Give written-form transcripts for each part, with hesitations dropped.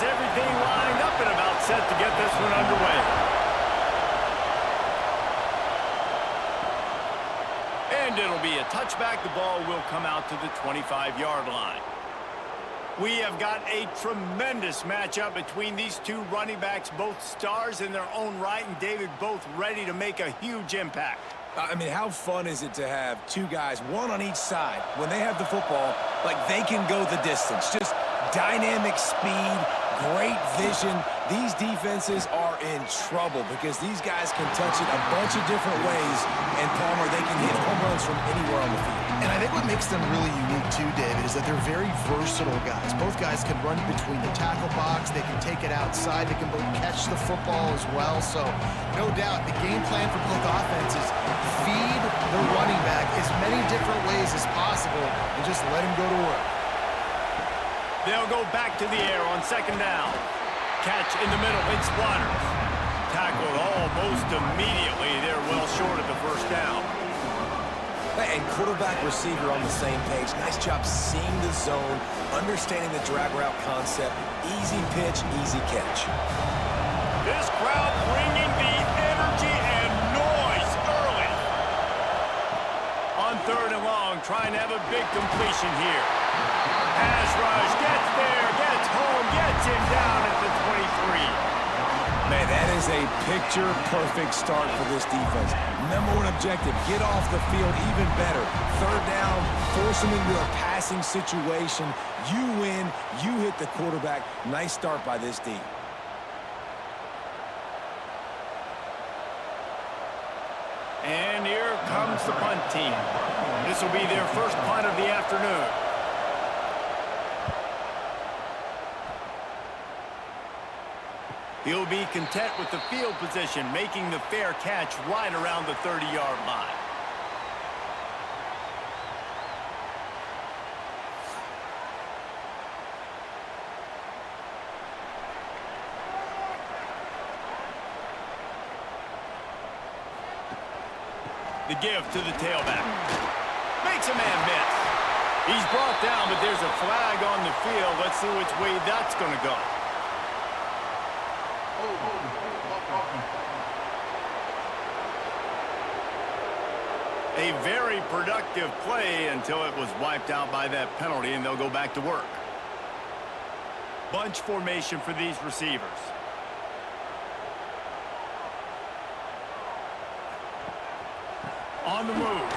has everything lined up and about set to get this one underway. And it'll be a touchback. The ball will come out to the 25-yard line. We have got a tremendous matchup between these two running backs, both stars in their own right, and David, both ready to make a huge impact. I mean, how fun is it to have two guys, one on each side, when they have the football, like they can go the distance. Just dynamic speed, great vision. These defenses are in trouble because these guys can touch it a bunch of different ways, and Palmer, they can hit home runs from anywhere on the field. And I think what makes them really unique too, David, is that they're very versatile guys. Both guys can run between the tackle box. They can take it outside. They can both catch the football as well. So no doubt the game plan for both offenses, feed the running back as many different ways as possible and just let him go to work. They'll go back to the air on second down. Catch in the middle. It's Waters. Tackled almost immediately. They're well short of the first down. And quarterback receiver on the same page. Nice job seeing the zone, understanding the drag route concept. Easy pitch, easy catch. This crowd bringing the energy and noise early. On third and long, trying to have a big completion here. Pass rush, gets there, gets home, gets him down at the 23. Man, that is a picture-perfect start for this defense. Number one objective, get off the field even better. Third down, force them into a passing situation. You win, you hit the quarterback. Nice start by this team. And here comes the punt team. This will be their first punt of the afternoon. He'll be content with the field position, making the fair catch right around the 30-yard line. The give to the tailback. Makes a man miss. He's brought down, but there's a flag on the field. Let's see which way that's going to go. A very productive play until it was wiped out by that penalty, and they'll go back to work. Bunch formation for these receivers. On the move.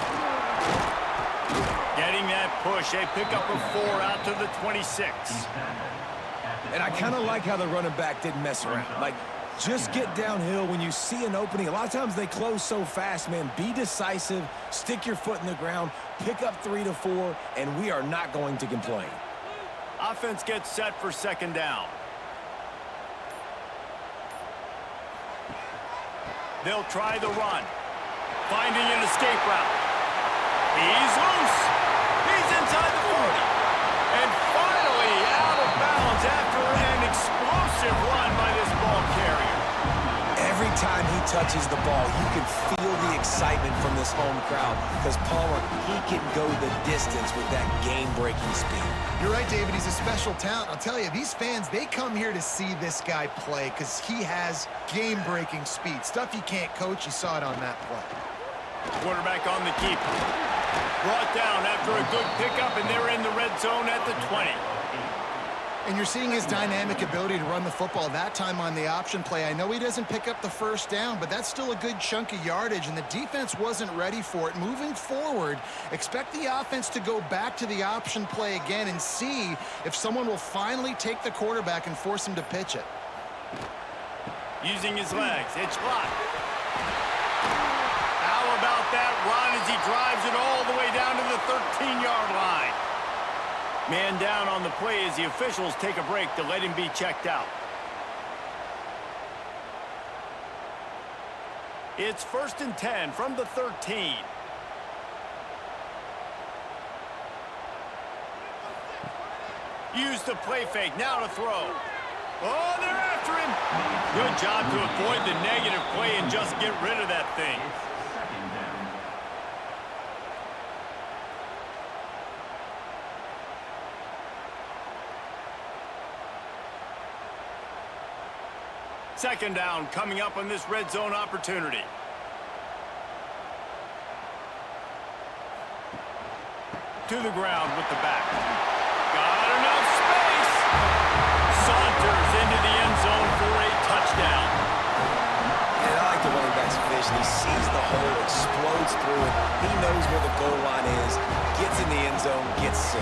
Getting that push. They pick up a 4 out to the 26. And I kind of like how the running back didn't mess around. Like, just get downhill when you see an opening. A lot of times they close so fast, man. Be decisive, stick your foot in the ground, pick up 3 to 4, and we are not going to complain. Offense gets set for second down. They'll try the run. Finding an escape route. He's loose. He's inside the 40. And finally out of bounds after an explosive run by this ball carrier. Every time he touches the ball, you can feel the excitement from this home crowd because Palmer, he can go the distance with that game-breaking speed. You're right, David. He's a special talent. I'll tell you, these fans, they come here to see this guy play because he has game-breaking speed. Stuff you can't coach. You saw it on that play. Quarterback on the keeper. Brought down after a good pickup, and they're in the red zone at the 20. And you're seeing his dynamic ability to run the football, that time on the option play. I know he doesn't pick up the first down, but that's still a good chunk of yardage, and the defense wasn't ready for it. Moving forward, expect the offense to go back to the option play again and see if someone will finally take the quarterback and force him to pitch it. Using his legs, it's blocked. How about that run as he drives it all the way down to the 13-yard line? Man down on the play as the officials take a break to let him be checked out. It's 1st and 10 from the 13. Use the play fake, now to throw. Oh, they're after him. Good job to avoid the negative play and just get rid of that thing. Second down coming up on this red zone opportunity. To the ground with the back. Got enough space. Saunters into the end zone for a touchdown. And I like the running back's vision. He sees the hole, explodes through it. He knows where the goal line is, gets in the end zone, gets 6.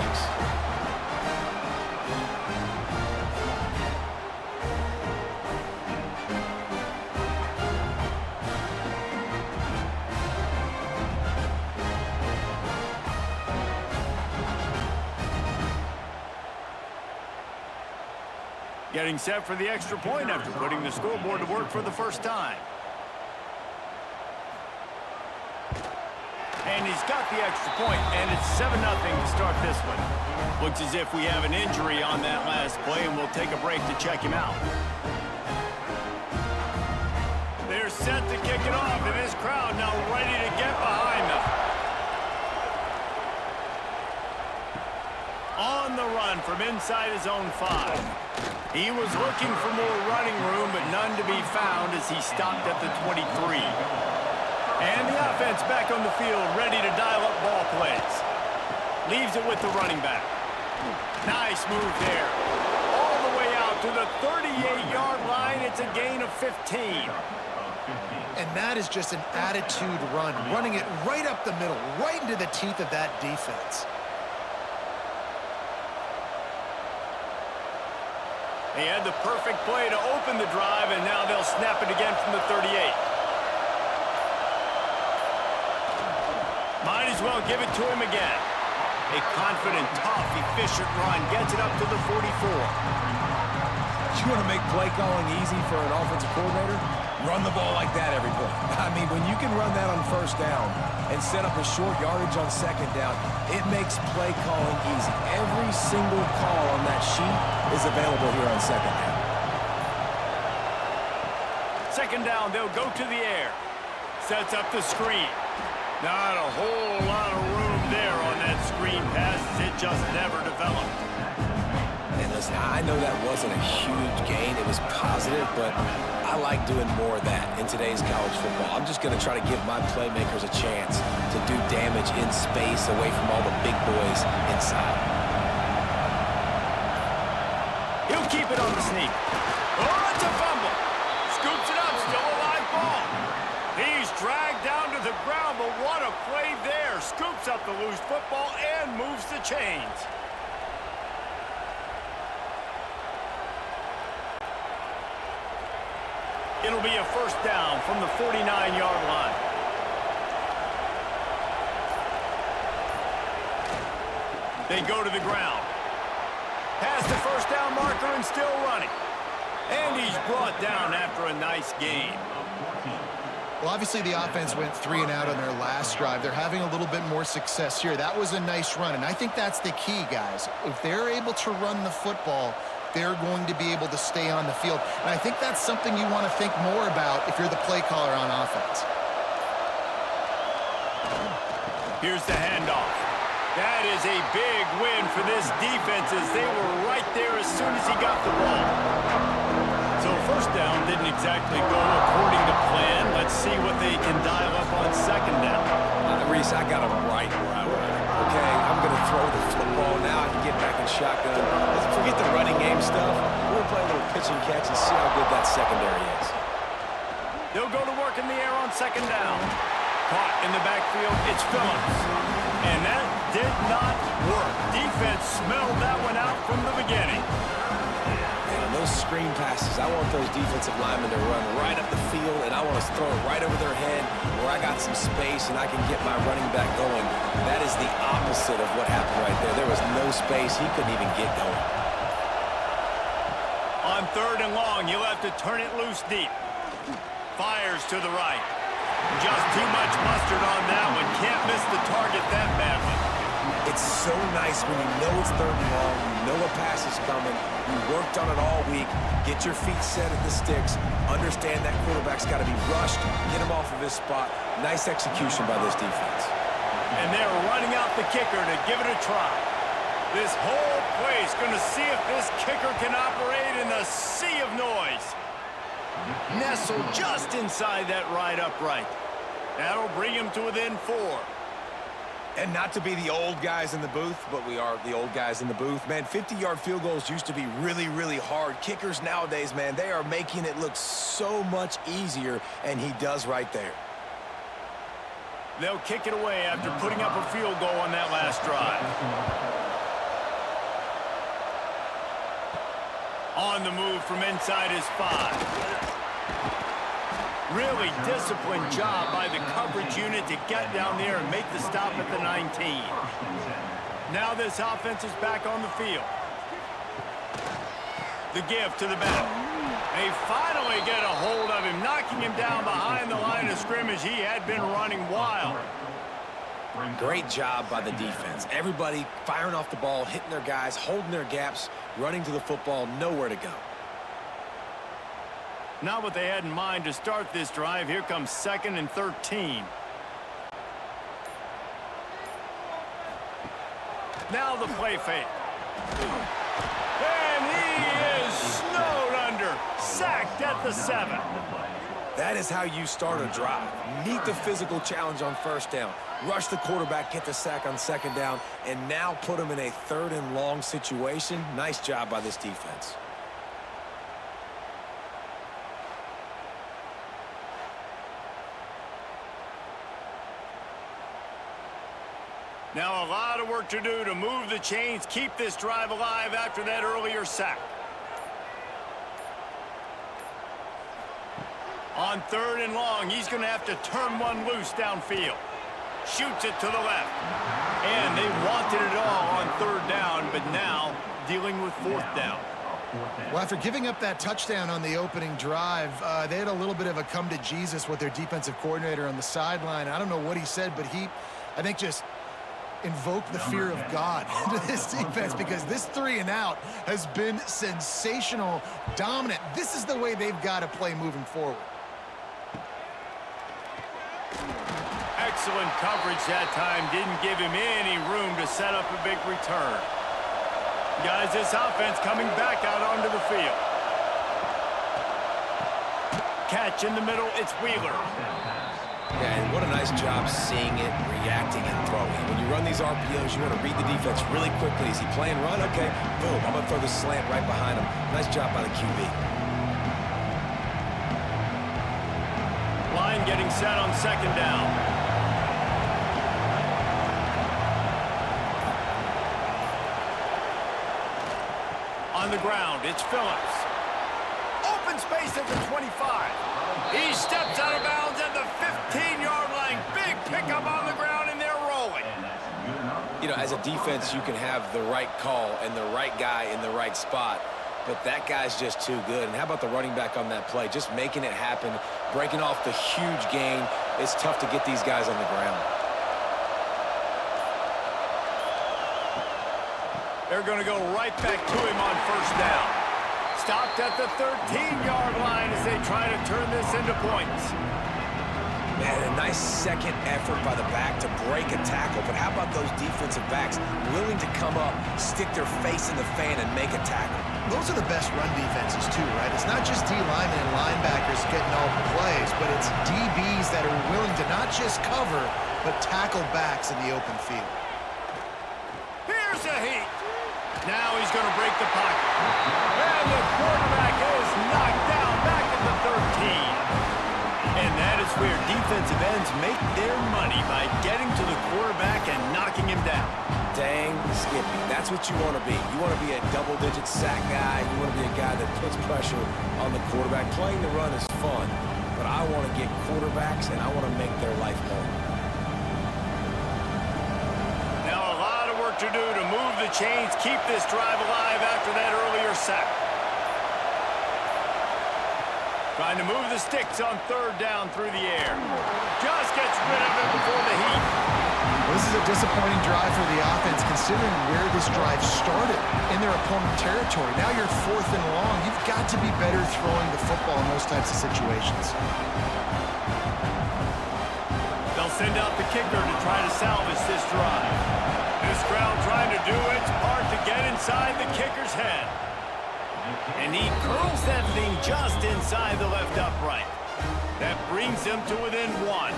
Getting set for the extra point after putting the scoreboard to work for the first time. And he's got the extra point, and it's 7-0 to start this one. Looks as if we have an injury on that last play, and we'll take a break to check him out. They're set to kick it off, and this crowd now ready to get behind them. On the run from inside his own 5. He was looking for more running room, but none to be found as he stopped at the 23. And the offense back on the field, ready to dial up ball plays. Leaves it with the running back. Nice move there. All the way out to the 38-yard line. It's a gain of 15. And that is just an attitude run, running it right up the middle, right into the teeth of that defense. They had the perfect play to open the drive, and now they'll snap it again from the 38. Might as well give it to him again. A confident, tough, efficient run gets it up to the 44. You want to make play calling easy for an offensive coordinator? Run the ball like that every play. I mean, when you can run that on first down and set up a short yardage on second down, it makes play calling easy. Every single call on that sheet is available here on second down. Second down, they'll go to the air. Sets up the screen. Not a whole lot of room there on that screen pass. It just never developed. And listen, I know that wasn't a huge gain. It was positive, but I like doing more of that in today's college football. I'm just going to try to give my playmakers a chance to do damage in space away from all the big boys inside. He'll keep it on the sneak. Oh, it's a fumble. Scoops it up, still a live ball. He's dragged down to the ground, but what a play there. Scoops up the loose football and moves the chains. It'll be a first down from the 49-yard line. They go to the ground. Past the first down marker and still running. And he's brought down after a nice gain. Well, obviously the offense went 3 and out on their last drive. They're having a little bit more success here. That was a nice run, and I think that's the key, guys. If they're able to run the football, they're going to be able to stay on the field. And I think that's something you want to think more about if you're the play caller on offense. Here's the handoff. That is a big win for this defense as they were right there as soon as he got the ball. So first down didn't exactly go according to plan. Let's see what they can dial up on second down. Reese, I got him right where I want him. Okay, I'm going to throw the football. Now I can get back in shotgun. Let's forget the running game stuff. We're going to play a little pitch and catch and see how good that secondary is. They'll go to work in the air on second down. Caught in the backfield, it's Phillips. And that did not work. Defense smelled that one out from the beginning. And on those screen passes, I want those defensive linemen to run right up the field, and I want to throw it right over their head where I got some space and I can get my running back going. That is the opposite of what happened right there. There was no space. He couldn't even get going. On third and long, you'll have to turn it loose deep. Fires to the right. Just too much mustard on that one. Can't miss the target that badly. It's so nice when you know it's third and long, you know a pass is coming, you worked on it all week, get your feet set at the sticks, understand that quarterback's got to be rushed, get him off of his spot. Nice execution by this defense. And they're running out the kicker to give it a try. This whole place going to see if this kicker can operate in the sea of noise. Nestled just inside that right upright. That'll bring him to within 4. And not to be the old guys in the booth, but we are the old guys in the booth. Man, 50-yard field goals used to be really, really hard. Kickers nowadays, man, they are making it look so much easier, and he does right there. They'll kick it away after putting up a field goal on that last drive. On the move from inside his 5. Really disciplined job by the coverage unit to get down there and make the stop at the 19. Now this offense is back on the field. The give to the back. They finally get a hold of him, knocking him down behind the line of scrimmage. He had been running wild. Great job by the defense. Everybody firing off the ball, hitting their guys, holding their gaps, running to the football, nowhere to go. Not what they had in mind to start this drive. Here comes 2nd and 13. Now the play fake. And he is snowed under. Sacked at the 7. That is how you start a drive. Meet the physical challenge on first down. Rush the quarterback, get the sack on 2nd down, and now put him in a 3rd and long situation. Nice job by this defense. Now a lot of work to do to move the chains, keep this drive alive after that earlier sack. On 3rd and long, he's going to have to turn one loose downfield. Shoots it to the left. And they wanted it all on 3rd down, but now dealing with 4th down. Well, after giving up that touchdown on the opening drive, they had a little bit of a come to Jesus with their defensive coordinator on the sideline. I don't know what he said, but he, I think, just invoke the fear of God into this defense, because this 3 and out has been sensational, dominant. This is the way they've got to play moving forward. Excellent coverage that time. Didn't give him any room to set up a big return. Guys, this offense coming back out onto the field. Catch in the middle. It's Wheeler. Yeah, and what a nice job seeing it, reacting, and throwing. When you run these RPOs, you want to read the defense really quickly. Is he playing run? Okay, boom. I'm going to throw the slant right behind him. Nice job by the QB. Line getting set on 2nd down. On the ground, it's Phillips. Open space at the 25. He steps out of bounds at the 15-yard line. Big pickup on the ground, and they're rolling. You know, as a defense, you can have the right call and the right guy in the right spot, but that guy's just too good. And how about the running back on that play? Just making it happen, breaking off the huge gain. It's tough to get these guys on the ground. They're going to go right back to him on 1st down. Stopped at the 13-yard line as they try to turn this into points. Man, a nice second effort by the back to break a tackle. But how about those defensive backs willing to come up, stick their face in the fan, and make a tackle? Those are the best run defenses too, right? It's not just D linemen and linebackers getting all the plays, but it's DBs that are willing to not just cover, but tackle backs in the open field. Here's a heat. Now he's going to break the pocket. And the quarterback is knocked down back at the 13. And that is where defensive ends make their money, by getting to the quarterback and knocking him down. Dang, Skippy, that's what you want to be. You want to be a double-digit sack guy. You want to be a guy that puts pressure on the quarterback. Playing the run is fun, but I want to get quarterbacks, and I want to make their life home. Now a lot of work to do to move the chains, keep this drive alive after that earlier sack. Trying to move the sticks on 3rd down through the air. Just gets rid of it before the heat. This is a disappointing drive for the offense, considering where this drive started, in their opponent territory. Now you're 4th and long. You've got to be better throwing the football in those types of situations. They'll send out the kicker to try to salvage this drive. This crowd trying to do its part to get inside the kicker's head. And he curls that thing just inside the left upright. That brings them to within 1.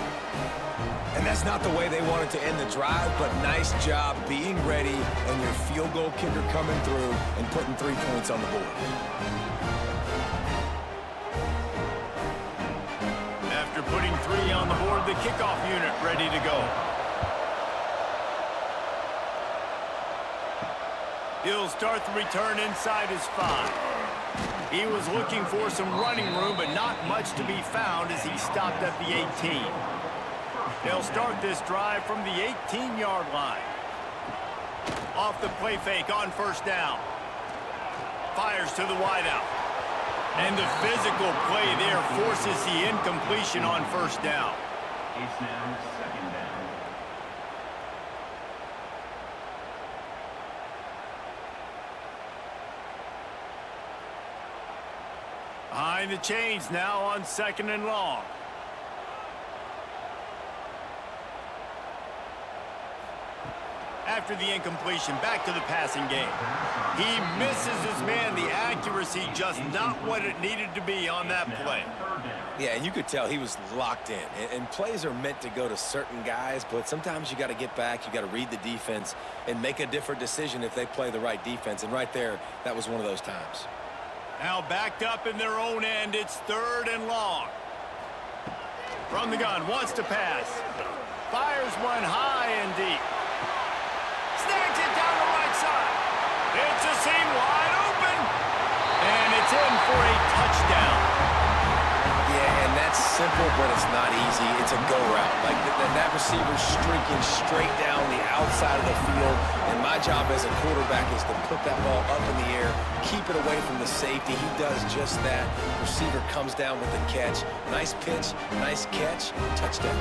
And that's not the way they wanted to end the drive, but nice job being ready and your field goal kicker coming through and putting 3 points on the board. After putting 3 on the board, the kickoff unit ready to go. He'll start the return inside his 5. He was looking for some running room, but not much to be found as he stopped at the 18. They'll start this drive from the 18-yard line. Off the play fake on first down. Fires to the wideout. And the physical play there forces the incompletion on first down. It's now 2nd down. Behind the chains now on 2nd and long. After the incompletion, back to the passing game. He misses his man. The accuracy just not what it needed to be on that play. Yeah, and you could tell he was locked in. And plays are meant to go to certain guys, but sometimes you got to get back, you got to read the defense, and make a different decision if they play the right defense. And right there, that was one of those times. Now backed up in their own end, it's 3rd and long. From the gun, wants to pass. Fires one high and deep. Snags it down the right side. It's a seam wide open. And it's in for a touchdown. Yeah, and that's simple, but it's not easy. It's a go route. Like that receiver's streaking straight down the outside of the field. And my job as a quarterback is to put that ball up in the air, keep it away from the safety. He does just that. Receiver comes down with the catch. Nice pitch, nice catch, touchdown.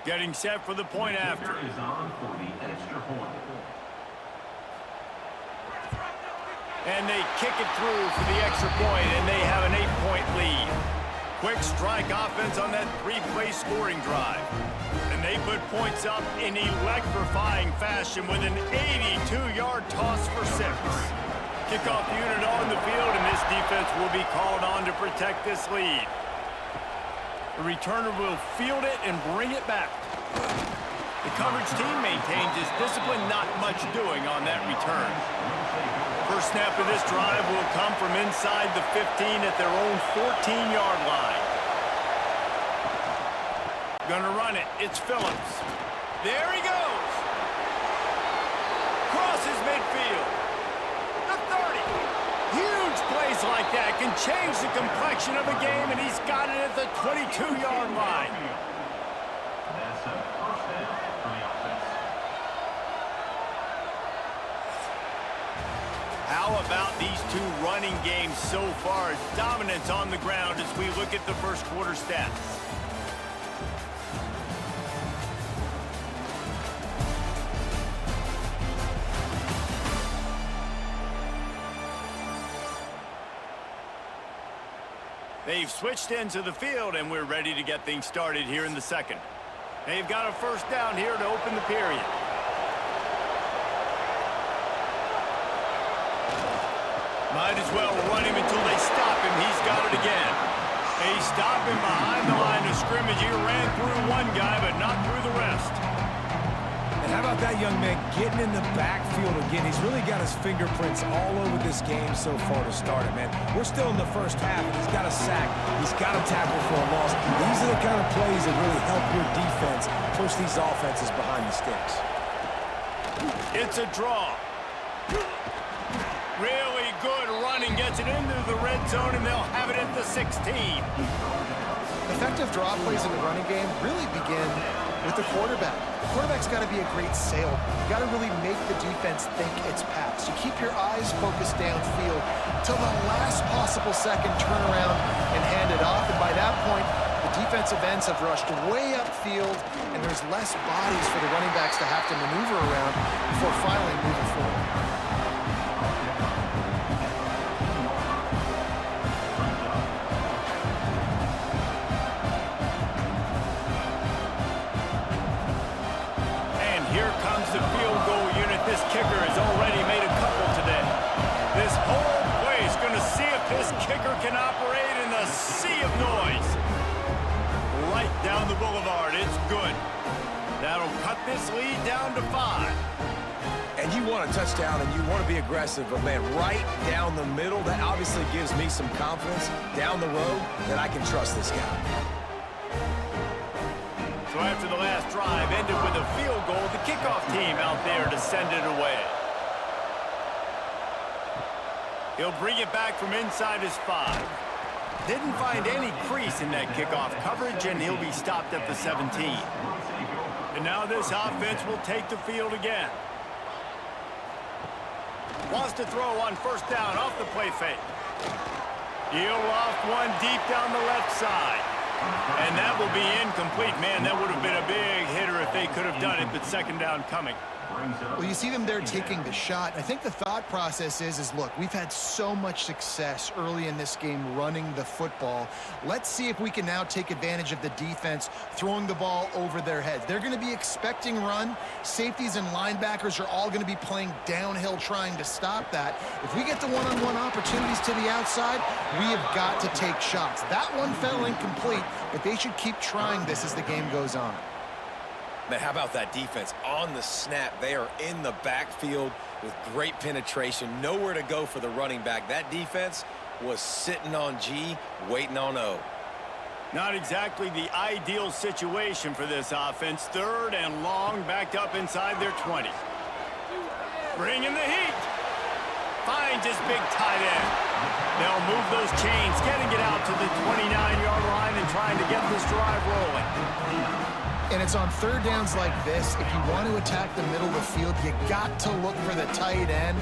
Getting set for the point after. Is on for the extra point. And they kick it through for the extra point, and they have an 8-point lead. Quick strike offense on that 3-play scoring drive. And they put points up in electrifying fashion with an 82-yard toss for 6. Kickoff unit on the field, and this defense will be called on to protect this lead. The returner will field it and bring it back. The coverage team maintains its discipline, not much doing on that return. First snap of this drive will come from inside the 15 at their own 14-yard line. Gonna run it. It's Phillips. There he goes. Crosses midfield. The 30. Huge plays like that can change the complexion of a game, and he's got it at the 22-yard line. That's a first down for the offense. How about these two running games so far? Dominance on the ground as we look at the first quarter stats. They've switched into the field, and we're ready to get things started here in the second. They've got a first down here to open the period. Might as well run him until they stop him. He's got it again. They stop him behind the line of scrimmage. He ran through one guy, but not through the rest. And how about that young man getting in the backfield again? He's really got his fingerprints all over this game so far to start it, man. We're still in the first half, and he's got a sack. He's got a tackle for a loss. These are the kind of plays that really help your defense push these offenses behind the sticks. It's a draw. Really good running. Gets it into the red zone, and they'll have it at the 16. Effective draw plays in the running game really begin with the quarterback. The quarterback's got to be a great sailor. You got to really make the defense think it's pass. You keep your eyes focused downfield till the last possible second, turn around and hand it off. And by that point, the defensive ends have rushed way upfield, and they're there's less bodies for the running backs to have to maneuver around before finally moving forward. And here comes the field goal unit. This kicker has already made a couple today. This whole play is going to see if this kicker can operate in the sea of noise. Right down the boulevard. It's good. That'll cut this lead down to 5. And you want a touchdown and you want to be aggressive, but man, right down the middle, that obviously gives me some confidence down the road that I can trust this guy. So after the last drive ended with a field goal, the kickoff team out there to send it away. He'll bring it back from inside his 5. Didn't find any crease in that kickoff coverage, and he'll be stopped at the 17. And now this offense will take the field again. Wants to throw on first down off the play fake. He'll loft one deep down the left side. And that will be incomplete. Man, that would have been a big hitter if they could have done it, but second down coming. Well, you see them there taking the shot. I think the thought process is look, we've had so much success early in this game running the football. Let's see if we can now take advantage of the defense throwing the ball over their heads. They're going to be expecting run. Safeties and linebackers are all going to be playing downhill trying to stop that. If we get the one-on-one opportunities to the outside, we have got to take shots. That one fell incomplete, but they should keep trying this as the game goes on. Man, how about that defense? On the snap, they are in the backfield with great penetration. Nowhere to go for the running back. That defense was sitting on G, waiting on O. Not exactly the ideal situation for this offense. Third and long, backed up inside their 20. Bringing the heat. Finds his big tight end. They'll move those chains, getting it out to the 29-yard line and trying to get this drive rolling. And it's on third downs like this. If you want to attack the middle of the field, you got to look for the tight end.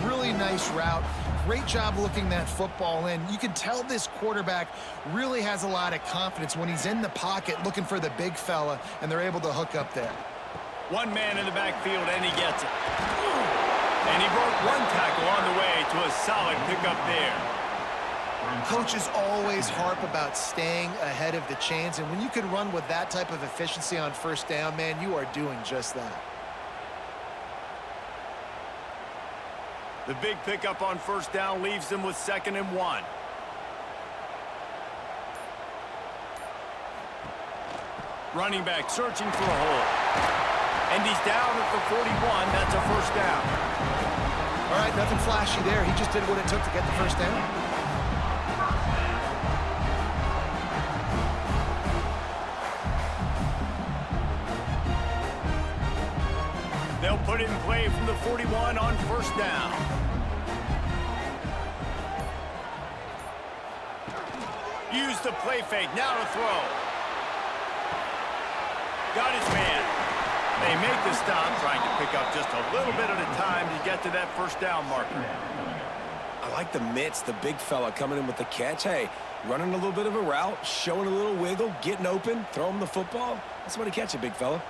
Really nice route. Great job looking that football in. You can tell this quarterback really has a lot of confidence when he's in the pocket looking for the big fella, and they're able to hook up there. One man in the backfield, and he gets it. And he broke one tackle on the way to a solid pickup there. Coaches always harp about staying ahead of the chains, and when you can run with that type of efficiency on first down, man, you are doing just that. The big pickup on first down leaves them with 2nd and 1. Running back searching for a hole. And he's down at the 41. That's a first down. All right, nothing flashy there. He just did what it took to get the first down. They'll put it in play from the 41 on first down. Use the play fake. Now to throw. Got his man. They make the stop, trying to pick up just a little bit at a time to get to that first down marker. I like the mitts, the big fella coming in with the catch. Hey, running a little bit of a route, showing a little wiggle, getting open, throw him the football. That's what he catch it, big fella.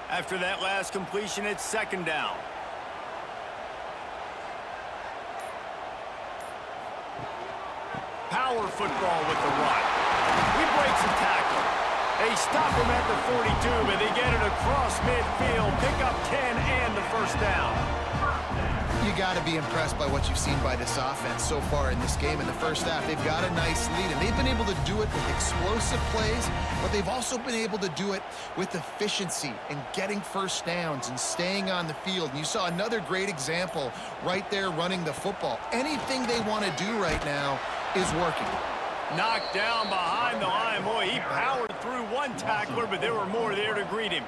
After that last completion, it's 2nd down. Power football with the run. He breaks a tackle. They stop him at the 42, but they get it across midfield. Pick up 10 and the first down. You got to be impressed by what you've seen by this offense so far in this game. In the first half, they've got a nice lead, and they've been able to do it with explosive plays, but they've also been able to do it with efficiency and getting first downs and staying on the field. And you saw another great example right there running the football. Anything they want to do right now is working. Knocked down behind the line. Boy, he powered through one tackler, but there were more there to greet him.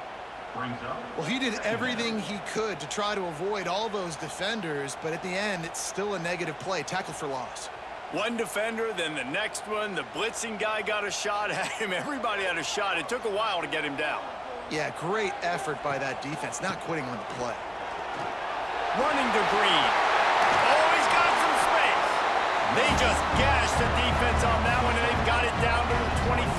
Well, he did everything he could to try to avoid all those defenders, but at the end, it's still a negative play. Tackle for loss. One defender, then the next one. The blitzing guy got a shot at him. Everybody had a shot. It took a while to get him down. Yeah, great effort by that defense, not quitting on the play. Running to Green. Oh, he's got some space. They just gashed the defense on that one, and they've got it down to the 23.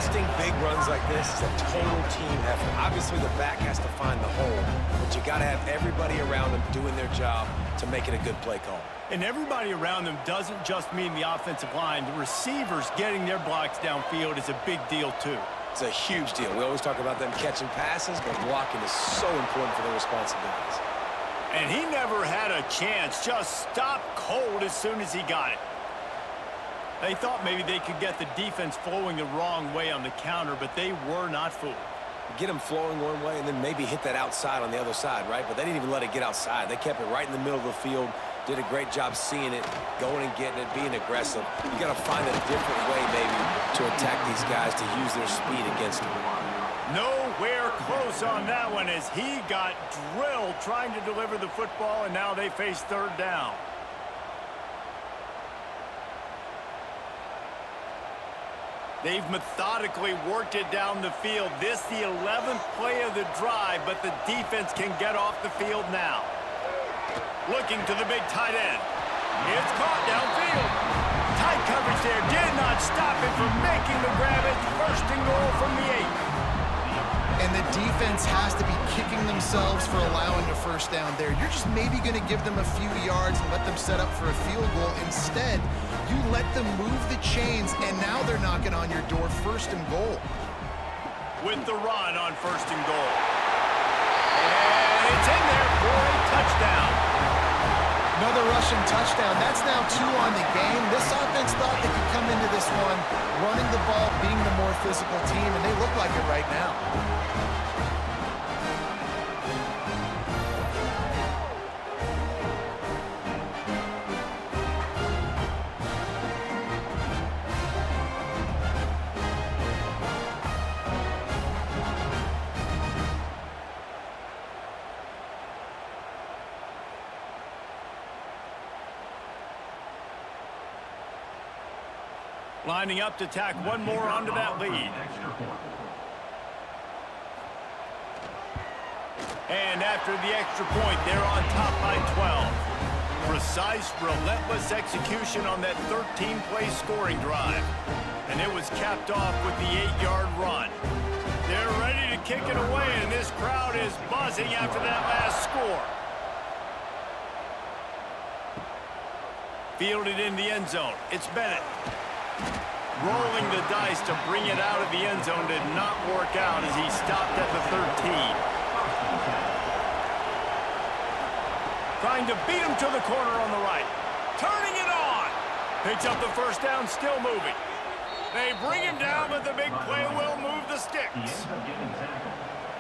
busting big runs like this is a total team effort. Obviously, the back has to find the hole, but you got to have everybody around them doing their job to make it a good play call. And everybody around them doesn't just mean the offensive line. The receivers getting their blocks downfield is a big deal, too. It's a huge deal. We always talk about them catching passes, but blocking is so important for their responsibilities. And he never had a chance. Just stopped cold as soon as he got it. They thought maybe they could get the defense flowing the wrong way on the counter, but they were not fooled. Get them flowing one way and then maybe hit that outside on the other side, right? But they didn't even let it get outside. They kept it right in the middle of the field, did a great job seeing it, going and getting it, being aggressive. You got to find a different way maybe to attack these guys to use their speed against them. Nowhere close on that one as he got drilled trying to deliver the football, and now they face third down. They've methodically worked it down the field. This the 11th play of the drive, but the defense can get off the field now. Looking to the big tight end. It's caught downfield. Tight coverage there did not stop him from making the grab. It's first and goal from the 8. And the defense has to be kicking themselves for allowing a first down there. You're just maybe going to give them a few yards and let them set up for a field goal. Instead, you let them move the chains, and now they're knocking on your door first and goal. With the run on first and goal. And it's in there for a touchdown. Another rushing touchdown. That's now 2 on the game. This offense thought they could come into this one running the ball, being the more physical team, and they look like it right now. Lining up to tack one more onto that lead. And after the extra point, they're on top by 12. Precise, relentless execution on that 13-play scoring drive. And it was capped off with the 8-yard run. They're ready to kick it away, and this crowd is buzzing after that last score. Fielded in the end zone. It's Bennett. Rolling the dice to bring it out of the end zone did not work out as he stopped at the 13. Trying to beat him to the corner on the right. Turning it on. Picks up the first down, still moving. They bring him down, but the big play will move the sticks.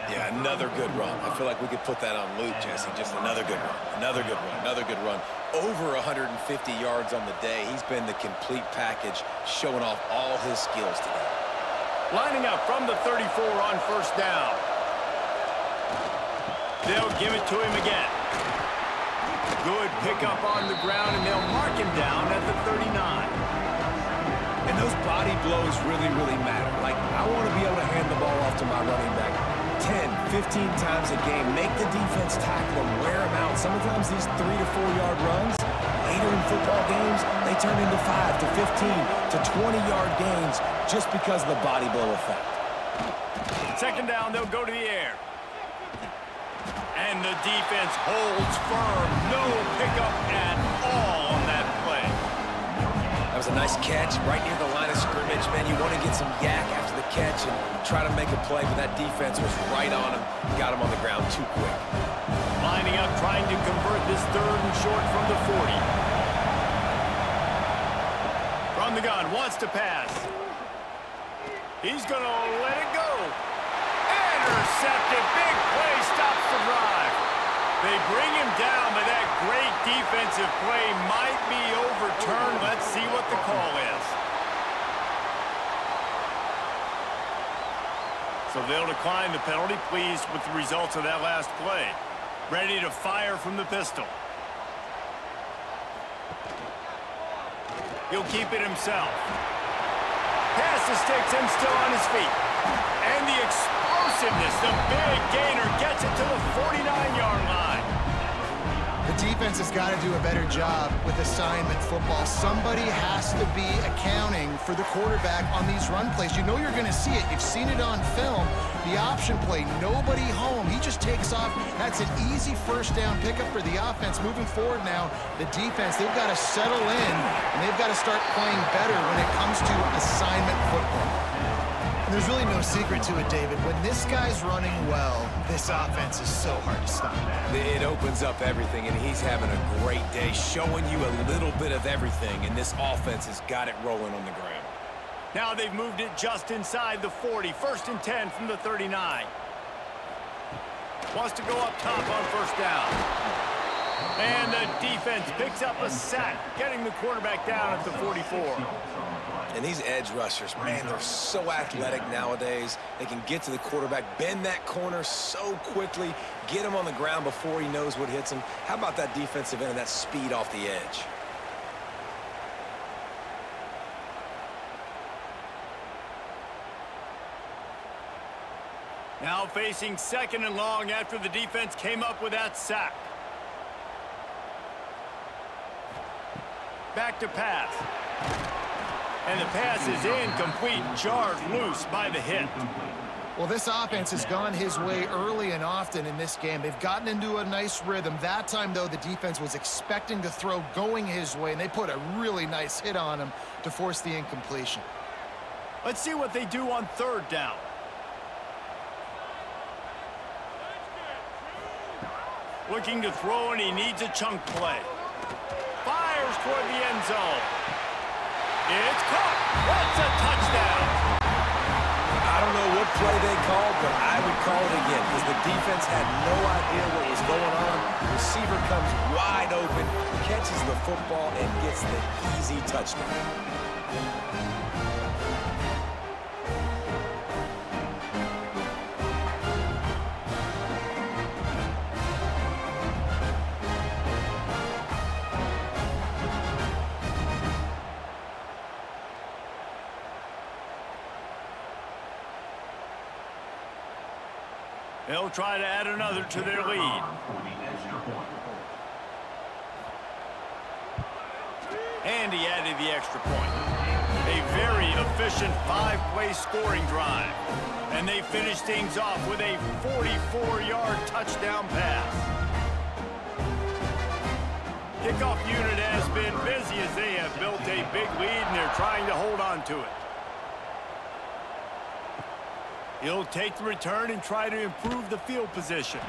Yeah, another good run. I feel like we could put that on loop, Jesse. Just another good run, another good run, another good run. Over 150 yards on the day. He's been the complete package, showing off all his skills today. Lining up from the 34 on first down. They'll give it to him again. Good pickup on the ground, and they'll mark him down at the 39. And those body blows really, really matter. Like, I want to be able to hand the ball off to my running back 10, 15 times a game. Make the defense tackle them, wear them out. Sometimes these 3 to 4 yard runs, later in football games, they turn into 5 to 15 to 20-yard gains just because of the body blow effect. Second down, they'll go to the air. And the defense holds firm. No pickup at all on that play. That was a nice catch right near the line of scrimmage. Man, you want to get some yak after the catch and try to make a play, but that defense was right on him. Got him on the ground too quick. Lining up, trying to convert this third and short from the 40. From the gun, wants to pass. He's going to let it go. Intercepted. Big play stops the drive. They bring him down, but that great defensive play might be overturned. Let's see what the call is. So they'll decline the penalty, pleased with the results of that last play. Ready to fire from the pistol. He'll keep it himself. Pass the sticks and still on his feet. And the explosiveness, the big gainer gets it to the 49-yard line. The defense has got to do a better job with assignment football. Somebody has to be accounting for the quarterback on these run plays. You know you're going to see it. You've seen it on film. The option play, nobody home. He just takes off. That's an easy first down pickup for the offense. Moving forward now, the defense, they've got to settle in, and they've got to start playing better when it comes to assignment football. There's really no secret to it, David. When this guy's running well, this offense is so hard to stop. It opens up everything, and he's having a great day, showing you a little bit of everything, and this offense has got it rolling on the ground. Now they've moved it just inside the 40. 1st and 10 from the 39. Wants to go up top on first down. And the defense picks up a sack, getting the quarterback down at the 44. And these edge rushers, man, they're so athletic nowadays. They can get to the quarterback, bend that corner so quickly, get him on the ground before he knows what hits him. How about that defensive end and that speed off the edge? Now facing 2nd and long after the defense came up with that sack. Back to pass. And the pass is incomplete, jarred loose by the hit. Well, this offense has gone his way early and often in this game. They've gotten into a nice rhythm. That time, though, the defense was expecting to throw going his way, and they put a really nice hit on him to force the incompletion. Let's see what they do on 3rd down. Looking to throw, and he needs a chunk play. Fires toward the end zone. It's caught. That's a touchdown. I don't know what play they called, but I would call it again because the defense had no idea what was going on. Receiver comes wide open, catches the football, and gets the easy touchdown. They'll try to add another to their lead. And he added the extra point. A very efficient 5-play scoring drive. And they finish things off with a 44-yard touchdown pass. Kickoff unit has been busy as they have built a big lead and they're trying to hold on to it. He'll take the return and try to improve the field position.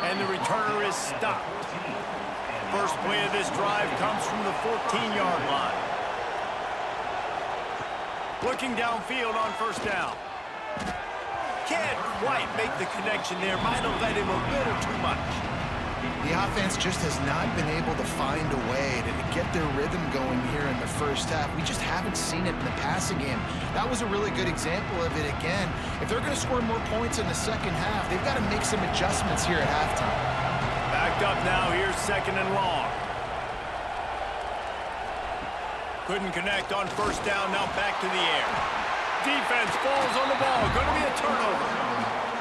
And the returner is stopped. First play of this drive comes from the 14-yard line. Looking downfield on first down. Can't quite make the connection there. Might have let him a little too much. The offense just has not been able to find a way to get their rhythm going here in the first half. We just haven't seen it in the passing game. That was a really good example of it again. If they're going to score more points in the second half, they've got to make some adjustments here at halftime. Backed up now, here's 2nd and long. Couldn't connect on first down, now back to the air. Defense falls on the ball, going to be a turnover.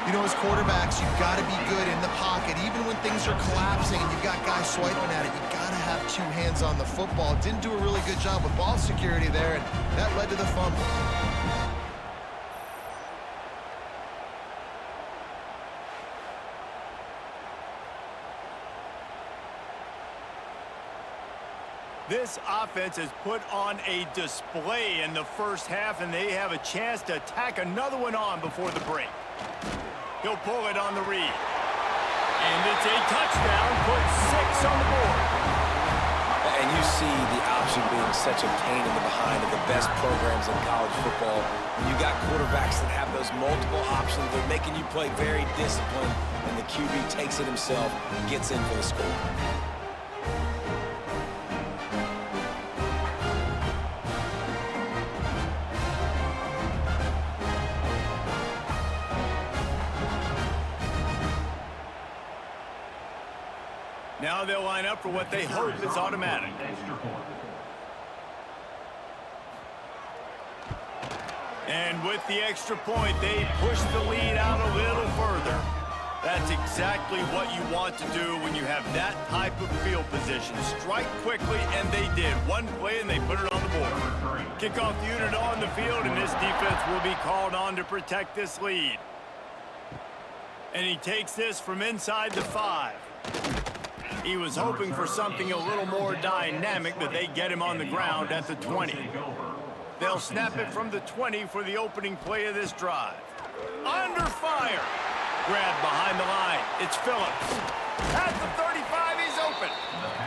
You know, as quarterbacks, you've got to be good in the pocket. Even when things are collapsing and you've got guys swiping at it, you've got to have 2 hands on the football. Didn't do a really good job with ball security there, and that led to the fumble. This offense has put on a display in the first half, and they have a chance to tack another one on before the break. He'll pull it on the read. And it's a touchdown, put 6 on the board. And you see the option being such a pain in the behind of the best programs in college football. When you got quarterbacks that have those multiple options, they're making you play very disciplined, and the QB takes it himself, gets in for the score. Now they'll line up for what they hope is automatic. And with the extra point, they push the lead out a little further. That's exactly what you want to do when you have that type of field position. Strike quickly, and they did. One play, and they put it on the board. Kickoff unit on the field, and this defense will be called on to protect this lead. And he takes this from inside the 5. He was hoping for something a little more dynamic, but they get him on the ground at the 20. They'll snap it from the 20 for the opening play of this drive. Under fire. Grab behind the line. It's Phillips. At the 35, he's open.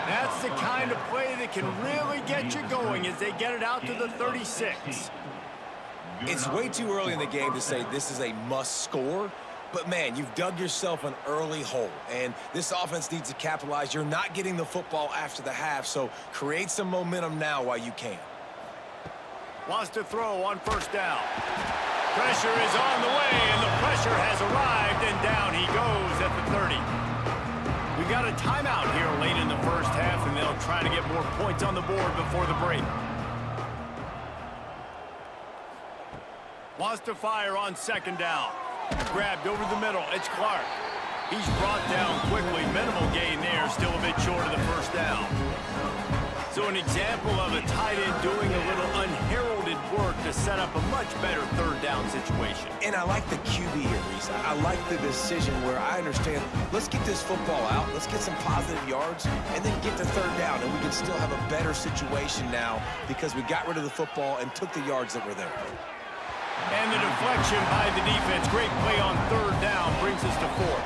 That's the kind of play that can really get you going as they get it out to the 36. It's way too early in the game to say this is a must score. But, man, you've dug yourself an early hole, and this offense needs to capitalize. You're not getting the football after the half, so create some momentum now while you can. Wants to throw on first down. Pressure is on the way, and the pressure has arrived, and down he goes at the 30. We got a timeout here late in the first half, and they'll try to get more points on the board before the break. Wants to fire on second down. Grabbed over the middle. It's Clark. He's brought down quickly. Minimal gain there. Still a bit short of the first down. So an example of a tight end doing a little unheralded work to set up a much better third down situation. And I like the QB here, Reese. I like the decision where I understand, let's get this football out, let's get some positive yards, and then get to third down, and we can still have a better situation now because we got rid of the football and took the yards that were there. And the deflection by the defense. Great play on third down brings us to 4.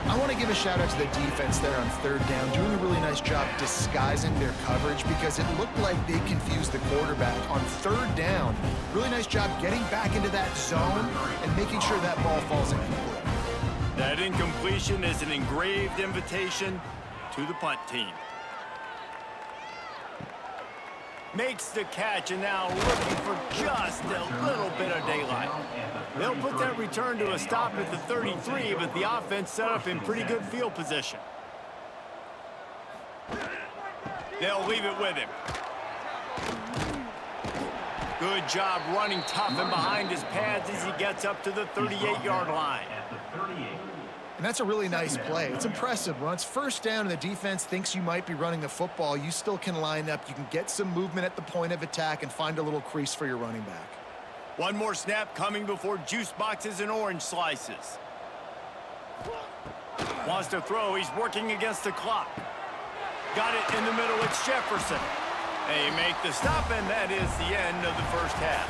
I want to give a shout out to the defense there on third down, doing a really nice job disguising their coverage because it looked like they confused the quarterback on third down. Really nice job getting back into that zone and making sure that ball falls incomplete. That incompletion is an engraved invitation to the punt team. Makes the catch, and now looking for just a little bit of daylight. They'll put that return to a stop at the 33, but the offense set up in pretty good field position. They'll leave it with him. Good job running tough and behind his pads as he gets up to the 38-yard line. And that's a really nice play. It's impressive. When it's first down and the defense thinks you might be running the football, you still can line up. You can get some movement at the point of attack and find a little crease for your running back. One more snap coming before juice boxes and orange slices. Wants to throw. He's working against the clock. Got it in the middle. It's Jefferson. They make the stop, and that is the end of the first half.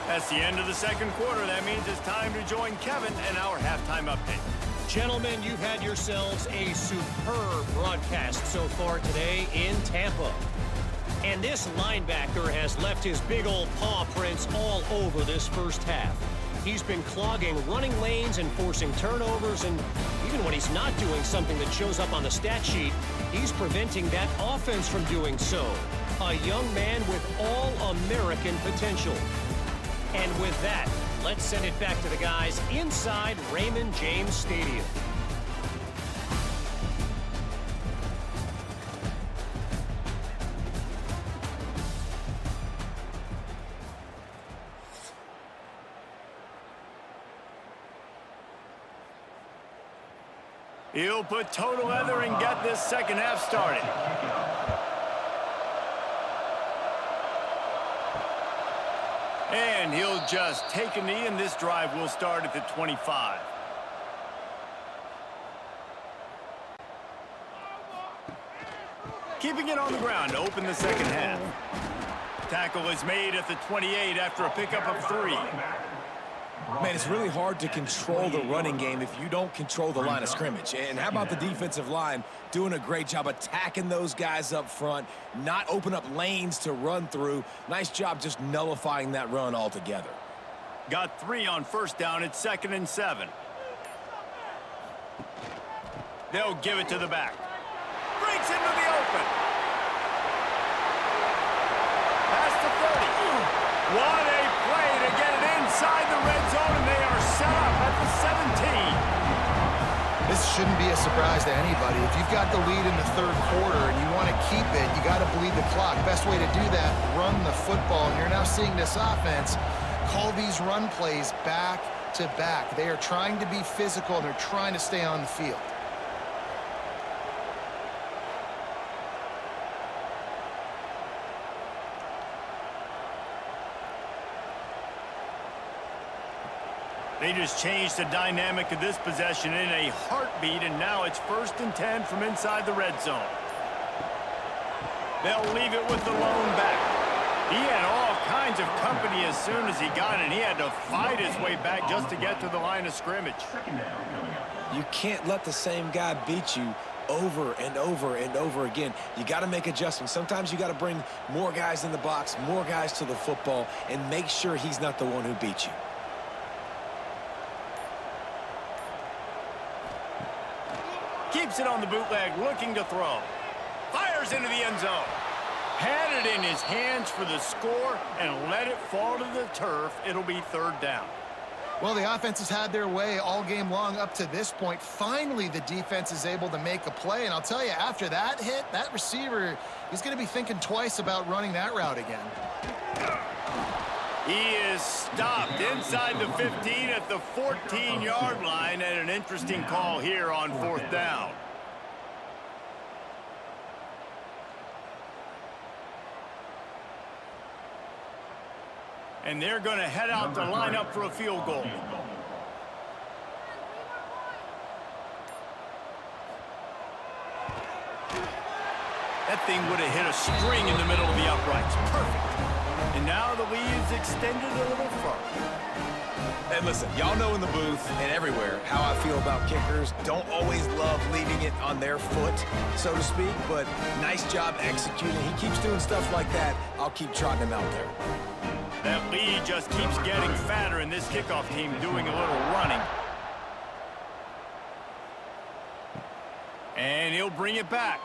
That's the end of the second quarter. That means it's time to join Kevin and our halftime update. Gentlemen, you've had yourselves a superb broadcast so far today in Tampa. And this linebacker has left his big old paw prints all over this first half. He's been clogging running lanes and forcing turnovers, and even when he's not doing something that shows up on the stat sheet, he's preventing that offense from doing so. A young man with all-American potential. And with that, let's send it back to the guys inside Raymond James Stadium. He'll put total leather and get this second half started. And he'll just take a knee, and this drive will start at the 25. Keeping it on the ground to open the second half. Tackle is made at the 28 after a pickup of 3. Man, it's really hard to control the running game if you don't control the line of scrimmage. And how about the defensive line doing a great job attacking those guys up front, not open up lanes to run through. Nice job just nullifying that run altogether. Got 3 on first down. It's 2nd and 7. They'll give it to the back. Breaks into the open. Past the 30. What a play to get it inside the red zone, and they are set up at the 17. This shouldn't be a surprise to anybody. If you've got the lead in the third quarter and you want to keep it, you got to bleed the clock. Best way to do that, run the football. And you're now seeing this offense call these run plays back back-to-back. They are trying to be physical, and they're trying to stay on the field. They just changed the dynamic of this possession in a heartbeat, and now it's 1st and 10 from inside the red zone. They'll leave it with the lone back. He had all kinds of company as soon as he got it. He had to fight his way back just to get to the line of scrimmage. You can't let the same guy beat you over and over and over again. You got to make adjustments. Sometimes you got to bring more guys in the box, more guys to the football, and make sure he's not the one who beat you. Keeps it on the bootleg, looking to throw. Fires into the end zone. Had it in his hands for the score and let it fall to the turf. It'll be 3rd down. Well, the offense has had their way all game long up to this point. Finally, the defense is able to make a play. And I'll tell you, after that hit, that receiver, he's going to be thinking twice about running that route again. He is stopped inside the 15 at the 14-yard line, and an interesting call here on 4th down. And they're going to head out to line up for a field goal. That thing would have hit a string in the middle of the uprights. Perfect. And now the lead's extended a little further. And listen, y'all know in the booth and everywhere how I feel about kickers. Don't always love leaving it on their foot, so to speak, but nice job executing. He keeps doing stuff like that. I'll keep trotting him out there. That lead just keeps getting fatter, and this kickoff team doing a little running. And he'll bring it back.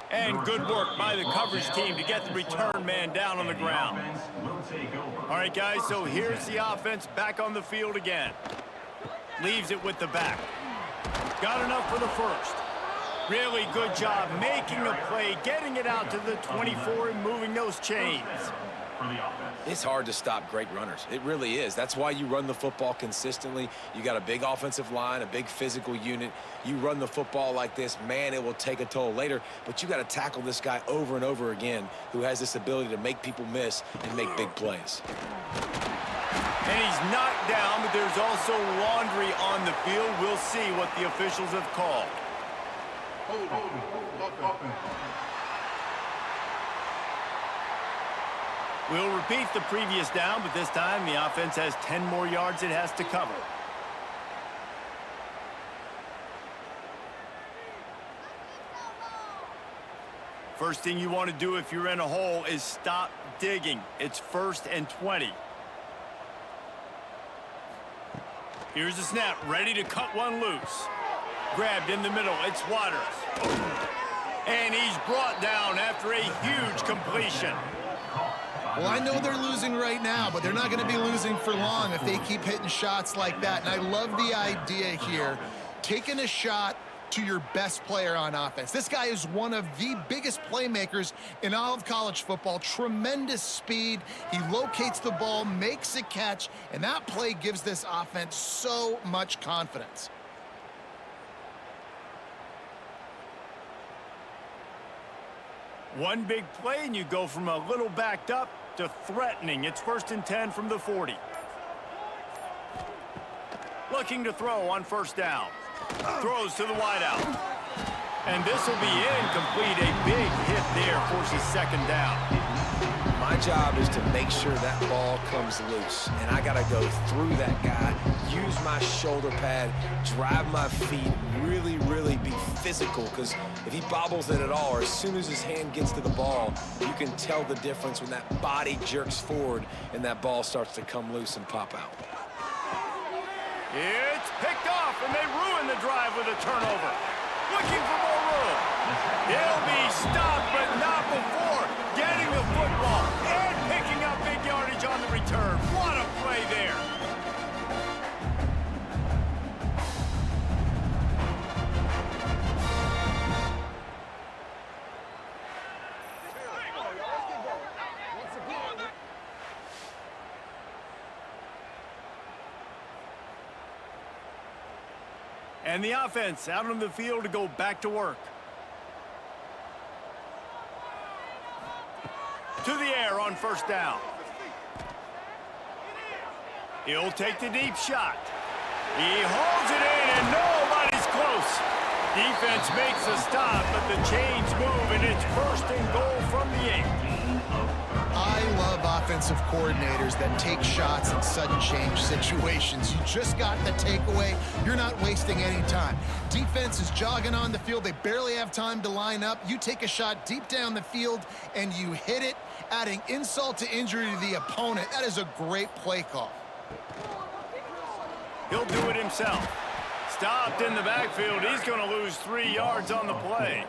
And good work by the coverage team to get the return man down on the ground. All right, guys, so here's the offense back on the field again. Leaves it with the back. Got enough for the first. Really good job making a play, getting it out to the 24 and moving those chains. It's hard to stop great runners. It really is. That's why you run the football consistently. You got a big offensive line, a big physical unit. You run the football like this, man, it will take a toll later. But you got to tackle this guy over and over again who has this ability to make people miss and make big plays. And he's knocked down, but there's also laundry on the field. We'll see what the officials have called. We'll repeat the previous down, but this time the offense has 10 more yards it has to cover. First thing you want to do if you're in a hole is stop digging. It's 1st and 20. Here's the snap, ready to cut one loose. Grabbed in the middle, it's Waters. And he's brought down after a huge completion. Well, I know they're losing right now, but they're not going to be losing for long if they keep hitting shots like that. And I love the idea here, taking a shot to your best player on offense. This guy is one of the biggest playmakers in all of college football. Tremendous speed. He locates the ball, makes a catch, and that play gives this offense so much confidence. One big play, and you go from a little backed up to threatening. It's 1st and 10 from the 40. Looking to throw on 1st down. Throws to the wideout. And this will be incomplete. A big hit there forces 2nd down. My job is to make sure that ball comes loose, and I got to go through that guy, use my shoulder pad, drive my feet, really, really be physical, because if he bobbles it at all, or as soon as his hand gets to the ball, you can tell the difference when that body jerks forward and that ball starts to come loose and pop out. It's picked off, and they ruin the drive with a turnover. Looking for more room. He'll be stopped, but not before getting the football and picking up big yardage on the return. What a play there. And the offense out on the field to go back to work. To the air on first down. He'll take the deep shot. He holds it in, and nobody's close. Defense makes a stop, but the chains move, and it's first and goal from the 8. I love offensive coordinators that take shots in sudden change situations. You just got the takeaway. You're not wasting any time. Defense is jogging on the field. They barely have time to line up. You take a shot deep down the field, and you hit it, adding insult to injury to the opponent. That is a great play call. He'll do it himself. Stopped in the backfield. He's going to lose 3 yards on the play.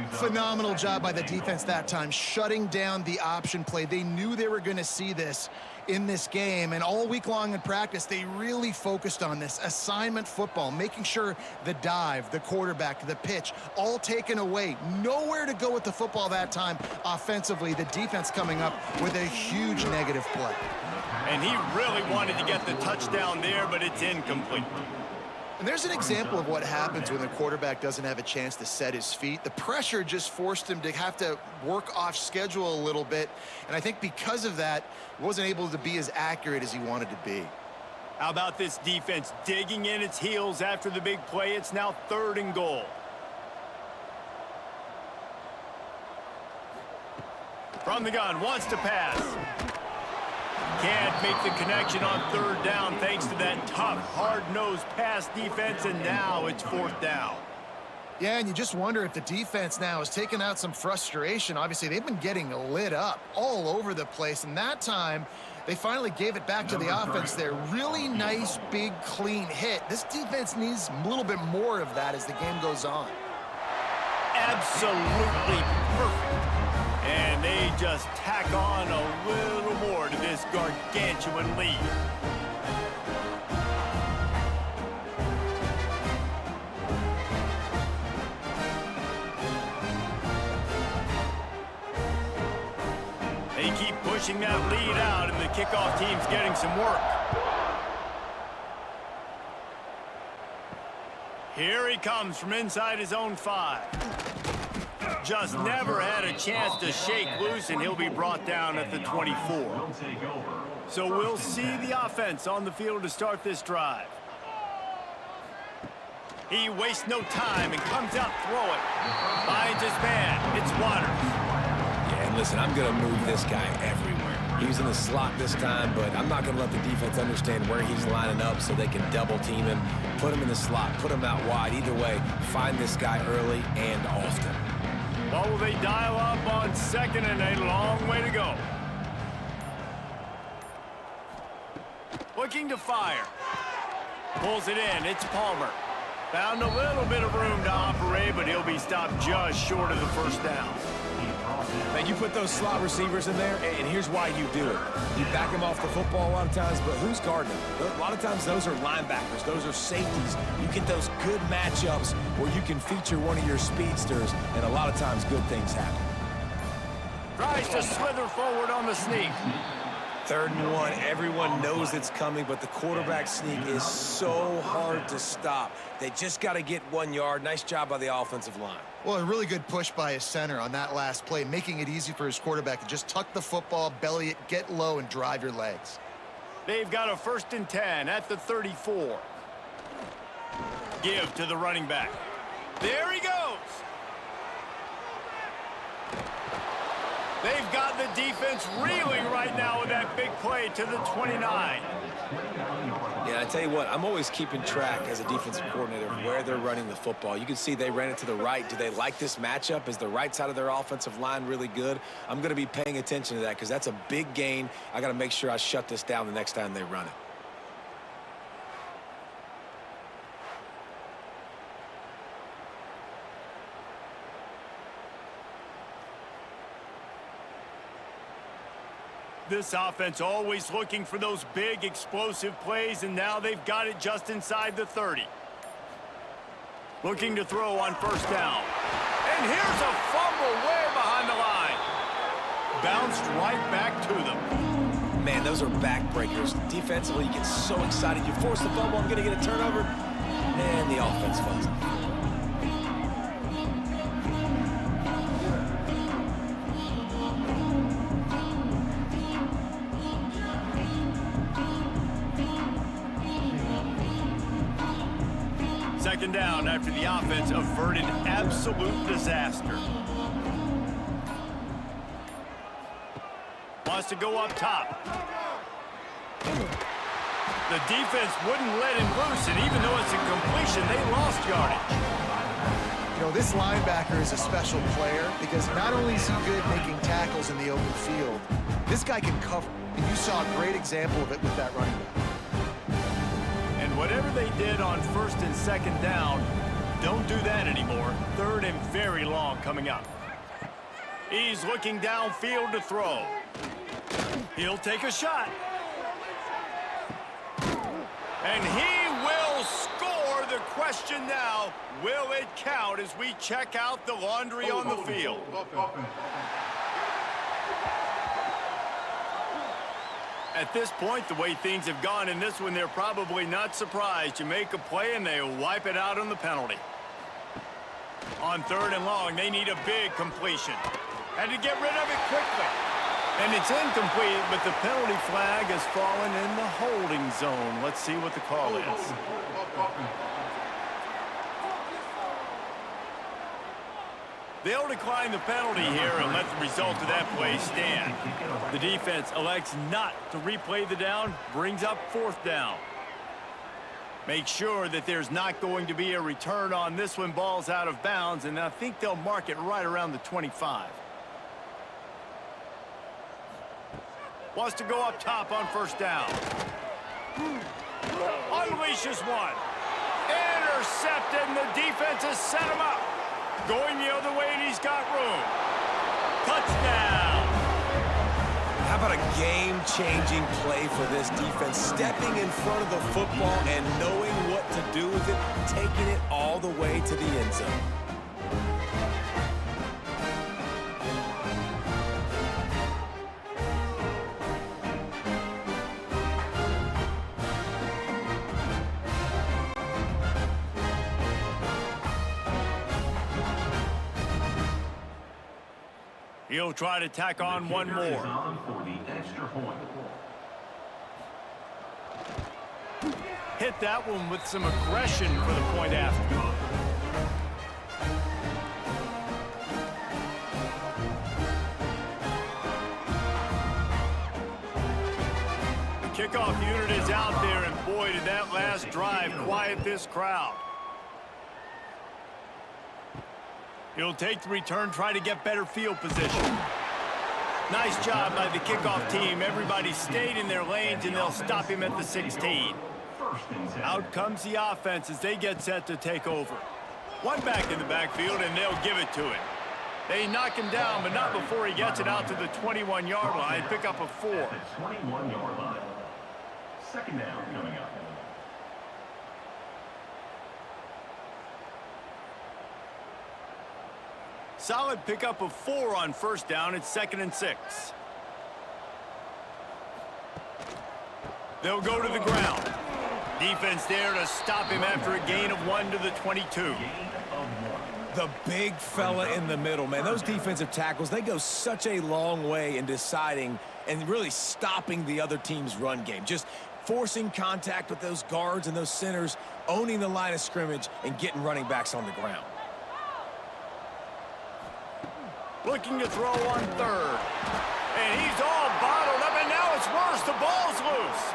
Phenomenal job by the defense that time, shutting down the option play. They knew they were going to see this in this game, and all week long in practice, they really focused on this assignment football, making sure the dive, the quarterback, the pitch, all taken away. Nowhere to go with the football that time offensively. The defense coming up with a huge negative play. And he really wanted to get the touchdown there, but it's incomplete. And there's an example of what happens when the quarterback doesn't have a chance to set his feet. The pressure just forced him to have to work off schedule a little bit. And I think because of that, he wasn't able to be as accurate as he wanted to be. How about this defense digging in its heels after the big play? It's now 3rd and goal. From the gun, wants to pass. Can't make the connection on 3rd down thanks to that tough, hard-nosed pass defense, and now it's 4th down. Yeah, and you just wonder if the defense now has taken out some frustration. Obviously, they've been getting lit up all over the place, and that time, they finally gave it back to the offense there. Really nice, big, clean hit. This defense needs a little bit more of that as the game goes on. Absolutely perfect. And they just tack on a little more to this gargantuan lead. They keep pushing that lead out, and the kickoff team's getting some work. Here he comes from inside his own 5. Just never had a chance to shake loose, and he'll be brought down at the 24. So we'll see the offense on the field to start this drive. He wastes no time and comes out throw it. Finds his man. It's Waters. Yeah, and listen, I'm going to move this guy everywhere. He's in the slot this time, but I'm not going to let the defense understand where he's lining up so they can double team him, put him in the slot, put him out wide. Either way, find this guy early and often. What will they dial up on 2nd and a long way to go? Looking to fire. Pulls it in. It's Palmer. Found a little bit of room to operate, but he'll be stopped just short of the 1st down. Man, you put those slot receivers in there, and here's why you do it. You back them off the football a lot of times, but who's guarding them? A lot of times those are linebackers. Those are safeties. You get those good matchups where you can feature one of your speedsters, and a lot of times good things happen. Tries to slither forward on the sneak. 3rd and 1. Everyone knows it's coming, but the quarterback sneak is so hard to stop. They just got to get 1 yard. Nice job by the offensive line. Well, a really good push by his center on that last play, making it easy for his quarterback to just tuck the football, belly it, get low, and drive your legs. They've got a 1st and 10 at the 34. Give to the running back. There he goes. They've got the defense reeling right now with that big play to the 29. Yeah, I tell you what, I'm always keeping track as a defensive coordinator of where they're running the football. You can see they ran it to the right. Do they like this matchup? Is the right side of their offensive line really good? I'm going to be paying attention to that because that's a big gain. I got to make sure I shut this down the next time they run it. This offense always looking for those big, explosive plays, and now they've got it just inside the 30. Looking to throw on 1st down. And here's a fumble way behind the line. Bounced right back to them. Man, those are backbreakers. Defensively, you get so excited. You force the fumble, I'm going to get a turnover. and the offense falls. Second down after the offense averted absolute disaster. Wants to go up top. The defense wouldn't let him loose, and even though it's a completion, they lost yardage. You know, this linebacker is a special player because not only is he good making tackles in the open field, this guy can cover. And you saw a great example of it with that running back. And whatever they did on first and second down, don't do that anymore. Third and very long coming up. He's looking downfield to throw. He'll take a shot. And he will score. The question now, will it count as we check out the laundry on the field? At this point, the way things have gone in this one, they're probably not surprised. You make a play and they wipe it out on the penalty. On third and long, they need a big completion. Had to get rid of it quickly. And it's incomplete, but the penalty flag has fallen in the holding zone. Let's see what the call is. They'll decline the penalty here and let the result of that play stand. The defense elects not to replay the down, brings up fourth down. Make sure that there's not going to be a return on this when ball's out of bounds, and I think they'll mark it right around the 25. Wants to go up top on first down. Unleashes one. Intercepted, and the defense has set him up. Going the other way, and he's got room. Touchdown. How about a game-changing play for this defense? Stepping in front of the football and knowing what to do with it, taking it all the way to the end zone. He'll try to tack on one more. Hit that one with some aggression for the point after. The kickoff unit is out there, and boy, did that last drive quiet this crowd. He'll take the return, try to get better field position. Nice job by the kickoff team. Everybody stayed in their lanes, and they'll stop him at the 16. Out comes the offense as they get set to take over. One back in the backfield, and they'll give it to him. They knock him down, but not before he gets it out to the 21-yard line. Pick up a 4. 21-yard line. Second down coming up. Solid pickup of 4 on first down. It's 2nd and 6. They'll go to the ground. Defense there to stop him after a gain of 1 to the 22. The big fella in the middle, man. Those defensive tackles, they go such a long way in deciding and really stopping the other team's run game. Just forcing contact with those guards and those centers, owning the line of scrimmage, and getting running backs on the ground. Looking to throw on third. And he's all bottled up, and now it's worse. The ball's loose.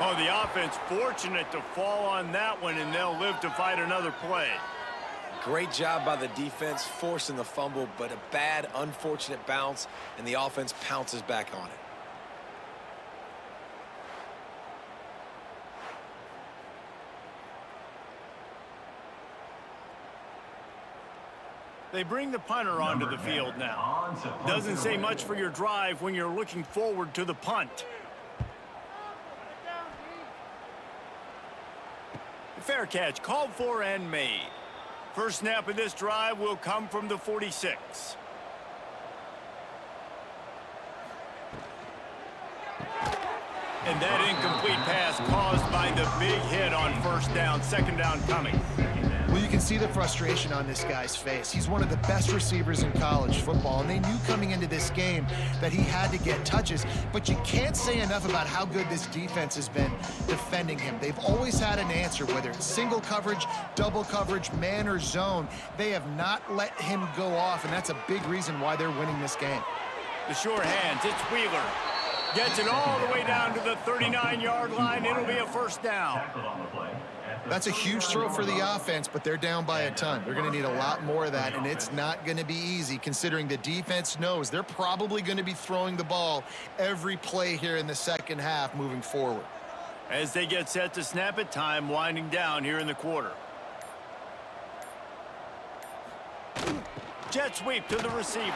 Oh, the offense fortunate to fall on that one, and they'll live to fight another play. Great job by the defense forcing the fumble, but a bad, unfortunate bounce, and the offense pounces back on it. They bring the punter onto the field now. Doesn't say much for your drive when you're looking forward to the punt. Fair catch, called for and made. First snap of this drive will come from the 46. And that incomplete pass caused by find the big hit on first down, second down coming. Well, you can see the frustration on this guy's face. He's one of the best receivers in college football, and they knew coming into this game that he had to get touches, but you can't say enough about how good this defense has been defending him. They've always had an answer, whether it's single coverage, double coverage, man or zone. They have not let him go off, and that's a big reason why they're winning this game. The sure hands, it's Wheeler. Gets it all the way down to the 39-yard line. It'll be a first down. That's a huge throw for the offense, but they're down by a ton. They're going to need a lot more of that, and it's not going to be easy considering the defense knows they're probably going to be throwing the ball every play here in the second half moving forward. As they get set to snap it, time winding down here in the quarter. Jet sweep to the receiver.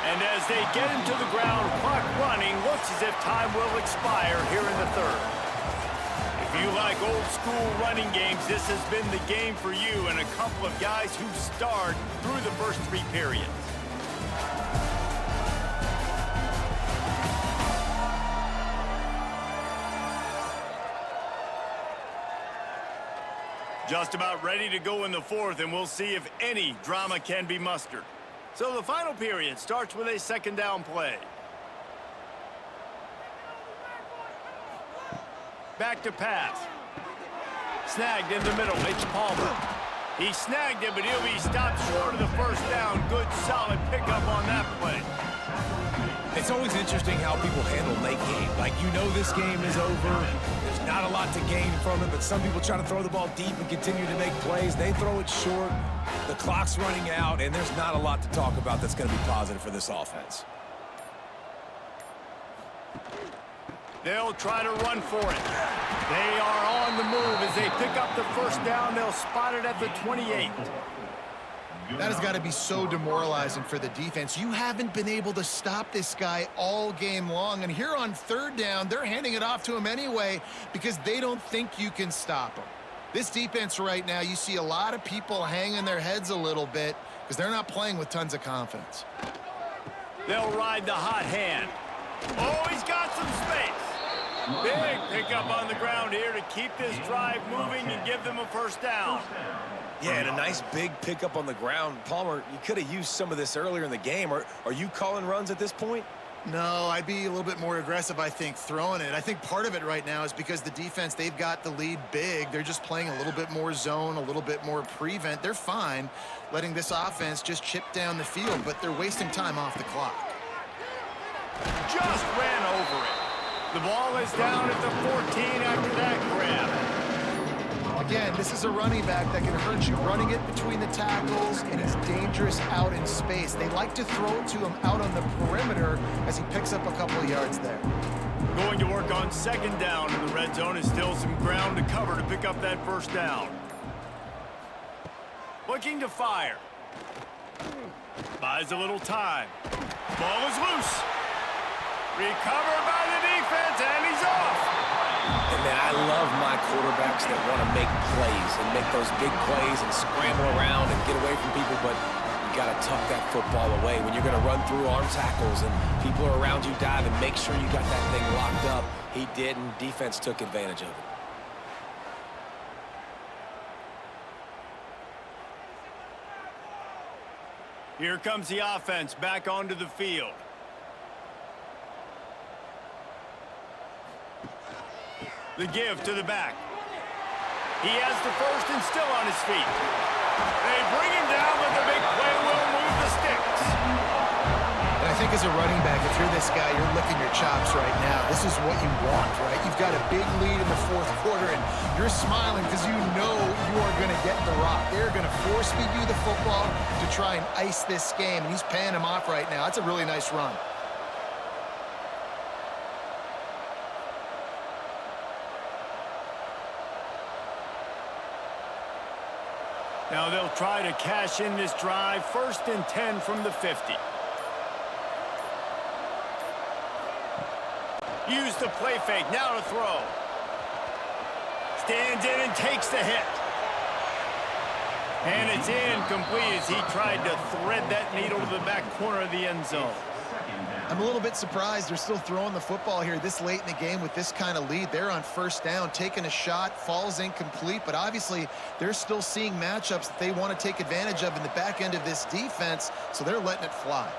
And as they get him to the ground, clock running, looks as if time will expire here in the third. If you like old school running games, this has been the game for you and a couple of guys who starred through the first three periods. Just about ready to go in the fourth, and we'll see if any drama can be mustered. So the final period starts with a second down play. Back to pass. Snagged in the middle. It's Palmer. He snagged it, but he'll be stopped short of the first down. Good, solid pickup on that play. It's always interesting how people handle late game. Like, you know this game is over. There's not a lot to gain from it, but some people try to throw the ball deep and continue to make plays. They throw it short. The clock's running out, and there's not a lot to talk about that's going to be positive for this offense. They'll try to run for it. They are on the move as they pick up the first down. They'll spot it at the 28. That has got to be so demoralizing for the defense. You haven't been able to stop this guy all game long, and here on third down, they're handing it off to him anyway because they don't think you can stop him. This defense right now, you see a lot of people hanging their heads a little bit because they're not playing with tons of confidence. They'll ride the hot hand. Oh, he's got some space. Big pickup on the ground here to keep this drive moving and give them a first down. Yeah, and a nice big pickup on the ground. Palmer, you could have used some of this earlier in the game. Are you calling runs at this point? No, I'd be a little bit more aggressive, I think, throwing it. I think part of it right now is because the defense, they've got the lead big. They're just playing a little bit more zone, a little bit more prevent. They're fine letting this offense just chip down the field, but they're wasting time off the clock. Just ran over it. The ball is down at the 14 after that grab. Again, this is a running back that can hurt you, running it between the tackles, and he's dangerous out in space. They like to throw it to him out on the perimeter as he picks up a couple of yards there. Going to work on second down in the red zone is still some ground to cover to pick up that first down. Looking to fire. Buys a little time. Ball is loose. Recovered by the defense, and he's off. And man, I love my quarterbacks that want to make plays and make those big plays and scramble around and get away from people, but you got to tuck that football away. When you're going to run through arm tackles and people are around you diving, make sure you got that thing locked up. He didn't. Defense took advantage of it. Here comes the offense back onto the field. The give to the back. He has the first and still on his feet. They bring him down, but the big play will move the sticks. And I think as a running back, if you're this guy, you're licking your chops right now. This is what you want, right? You've got a big lead in the fourth quarter, and you're smiling because you know you are going to get the rock. They're going to force-feed you the football to try and ice this game, and he's paying him off right now. That's a really nice run. Now they'll try to cash in this drive. First and 10 from the 50. Use the play fake. Now to throw. Stands in and takes the hit. And it's incomplete as he tried to thread that needle to the back corner of the end zone. I'm a little bit surprised they're still throwing the football here this late in the game with this kind of lead. They're on first down, taking a shot, falls incomplete, but obviously they're still seeing matchups that they want to take advantage of in the back end of this defense, so they're letting it fly.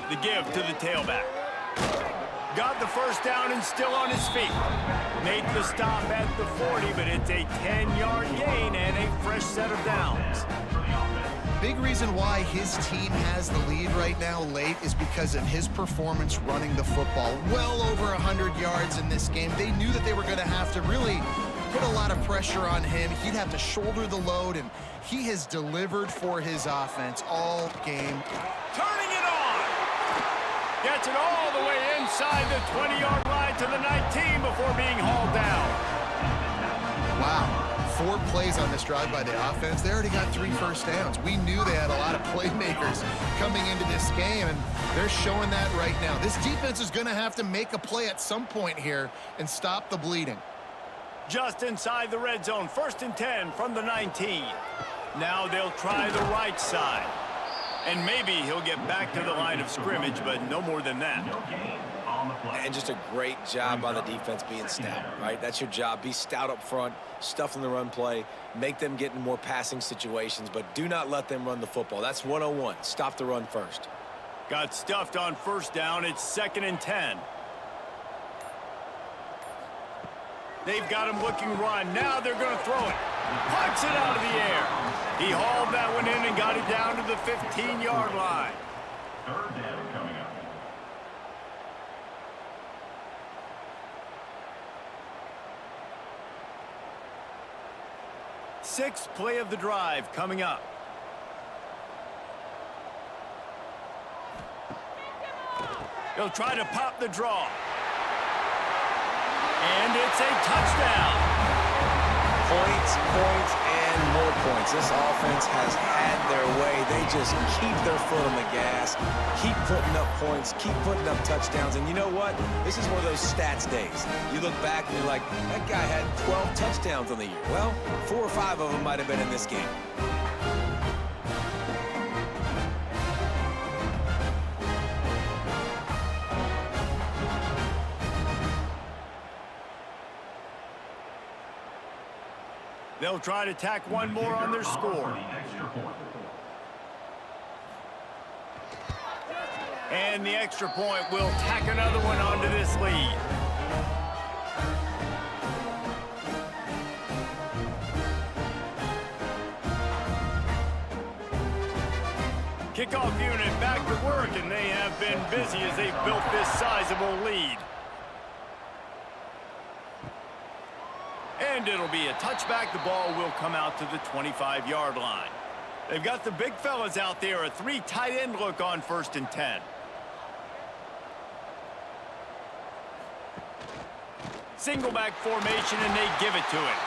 The give to the tailback. Got the first down and still on his feet. Made the stop at the 40, but it's a 10-yard gain and a fresh set of downs. Big reason why his team has the lead right now late is because of his performance running the football. Well over 100 yards in this game. They knew that they were going to have to really put a lot of pressure on him. He'd have to shoulder the load, and he has delivered for his offense all game. Turning it on. Gets it all the way inside the 20-yard line to the 19 before being hauled down. Wow. 4 plays on this drive by the offense. They already got 3 first downs. We knew they had a lot of playmakers coming into this game, and they're showing that right now. This defense is going to have to make a play at some point here and stop the bleeding. Just inside the red zone, 1st and 10 from the 19. Now they'll try the right side. And maybe he'll get back to the line of scrimmage, but no more than that. And just a great job by the defense being stout, right? That's your job. Be stout up front, stuff in the run play, make them get in more passing situations, but do not let them run the football. That's 101. Stop the run first. Got stuffed on 1st down. It's 2nd and 10. They've got him looking run. Now they're going to throw it. Punts it out of the air. He hauled that one in and got it down to the 15-yard line. 3rd down coming up. Sixth play of the drive coming up. He'll try to pop the draw. And it's a touchdown. Points, and more points. This offense has had their way. They just keep their foot on the gas, keep putting up points, keep putting up touchdowns. And you know what? This is one of those stats days. You look back and you're like, that guy had 12 touchdowns on the year. Well, 4 or 5 of them might have been in this game. They'll try to tack one more on their score. And the extra point will tack another one onto this lead. Kickoff unit back to work, and they have been busy as they've built this sizable lead. And it'll be a touchback. The ball will come out to the 25-yard line. They've got the big fellas out there, a 3 tight end look on 1st and 10. Single back formation, and they give it to him.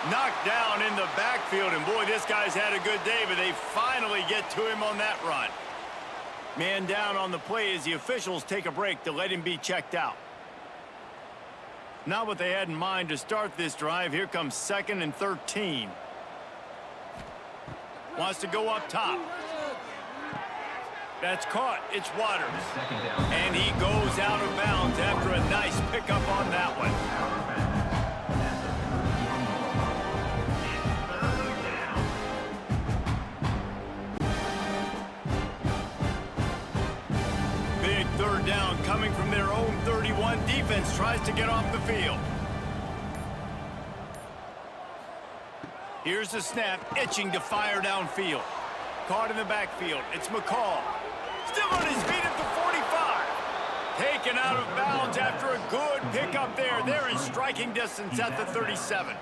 Knocked down in the backfield, and boy, this guy's had a good day, but they finally get to him on that run. Man down on the play as the officials take a break to let him be checked out. Not what they had in mind to start this drive. Here comes 2nd and 13. Wants to go up top. That's caught. It's Waters. And he goes out of bounds after a nice pickup on that one. Big 3rd down coming from their own 31. Defense tries to get off the field. Here's the snap, itching to fire downfield. Caught in the backfield. It's McCall. Still on his feet at the 45. Taken out of bounds after a good pickup there. They're in striking distance at the 37.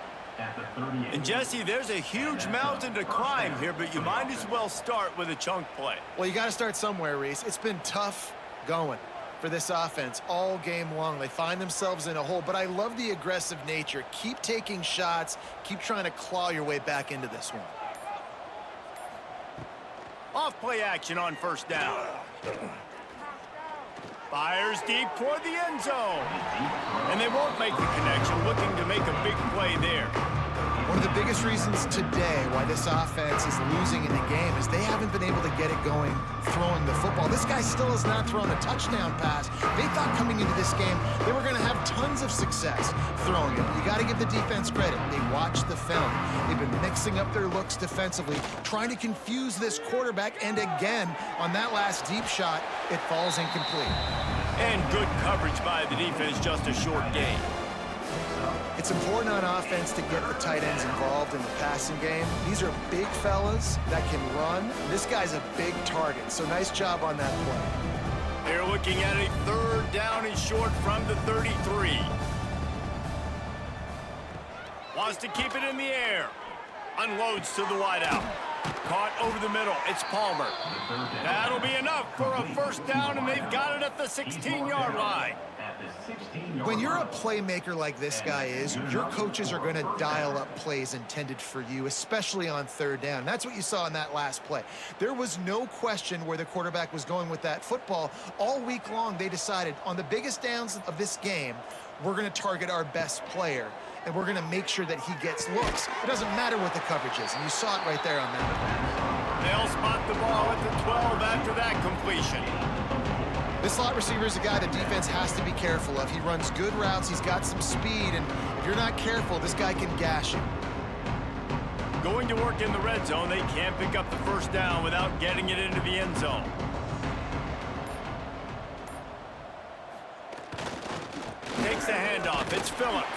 And Jesse, there's a huge mountain to climb here, but you might as well start with a chunk play. Well, you got to start somewhere, Reese. It's been tough going for this offense all game long. They find themselves in a hole, but I love the aggressive nature. Keep taking shots. Keep trying to claw your way back into this one. Off play action on 1st down. Fires deep toward the end zone. And they won't make the connection, looking to make a big play there. One of the biggest reasons today why this offense is losing in the game is they haven't been able to get it going throwing the football. This guy still has not thrown a touchdown pass. They thought coming into this game they were going to have tons of success throwing it. You got to give the defense credit. They watched the film. They've been mixing up their looks defensively, trying to confuse this quarterback, and again, on that last deep shot, it falls incomplete. And good coverage by the defense, just a short gain. It's important on offense to get the tight ends involved in the passing game. These are big fellas that can run. This guy's a big target, so nice job on that play. They're looking at a 3rd down and short from the 33. Wants to keep it in the air. Unloads to the wideout. Caught over the middle. It's Palmer. That'll be enough for a 1st down, and they've got it at the 16-yard line. When you're a playmaker like this guy is, your coaches are going to dial up plays intended for you, especially on 3rd down. That's what you saw in that last play. There was no question where the quarterback was going with that football. All week long, they decided on the biggest downs of this game, we're going to target our best player, and we're going to make sure that he gets looks. It doesn't matter what the coverage is, and you saw it right there on that. They'll spot the ball at the 12 after that completion. This slot receiver is a guy the defense has to be careful of. He runs good routes, he's got some speed, and if you're not careful, this guy can gash you. Going to work in the red zone, they can't pick up the 1st down without getting it into the end zone. Takes the handoff, it's Phillips.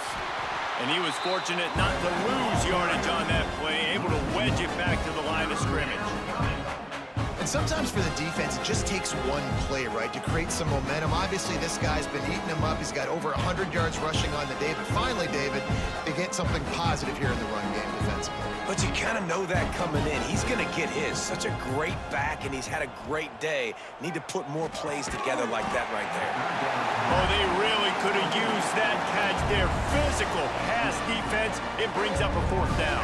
And he was fortunate not to lose yardage on that play, able to wedge it back to the line of scrimmage. And sometimes for the defense, it just takes one play, right, to create some momentum. Obviously, this guy's been eating him up. He's got over 100 yards rushing on the day. But finally, David, they get something positive here in the run game defensively. But you kind of know that coming in. He's going to get his. Such a great back, and he's had a great day. Need to put more plays together like that right there. Oh, they really could have used that catch there. Physical pass defense. It brings up a 4th down.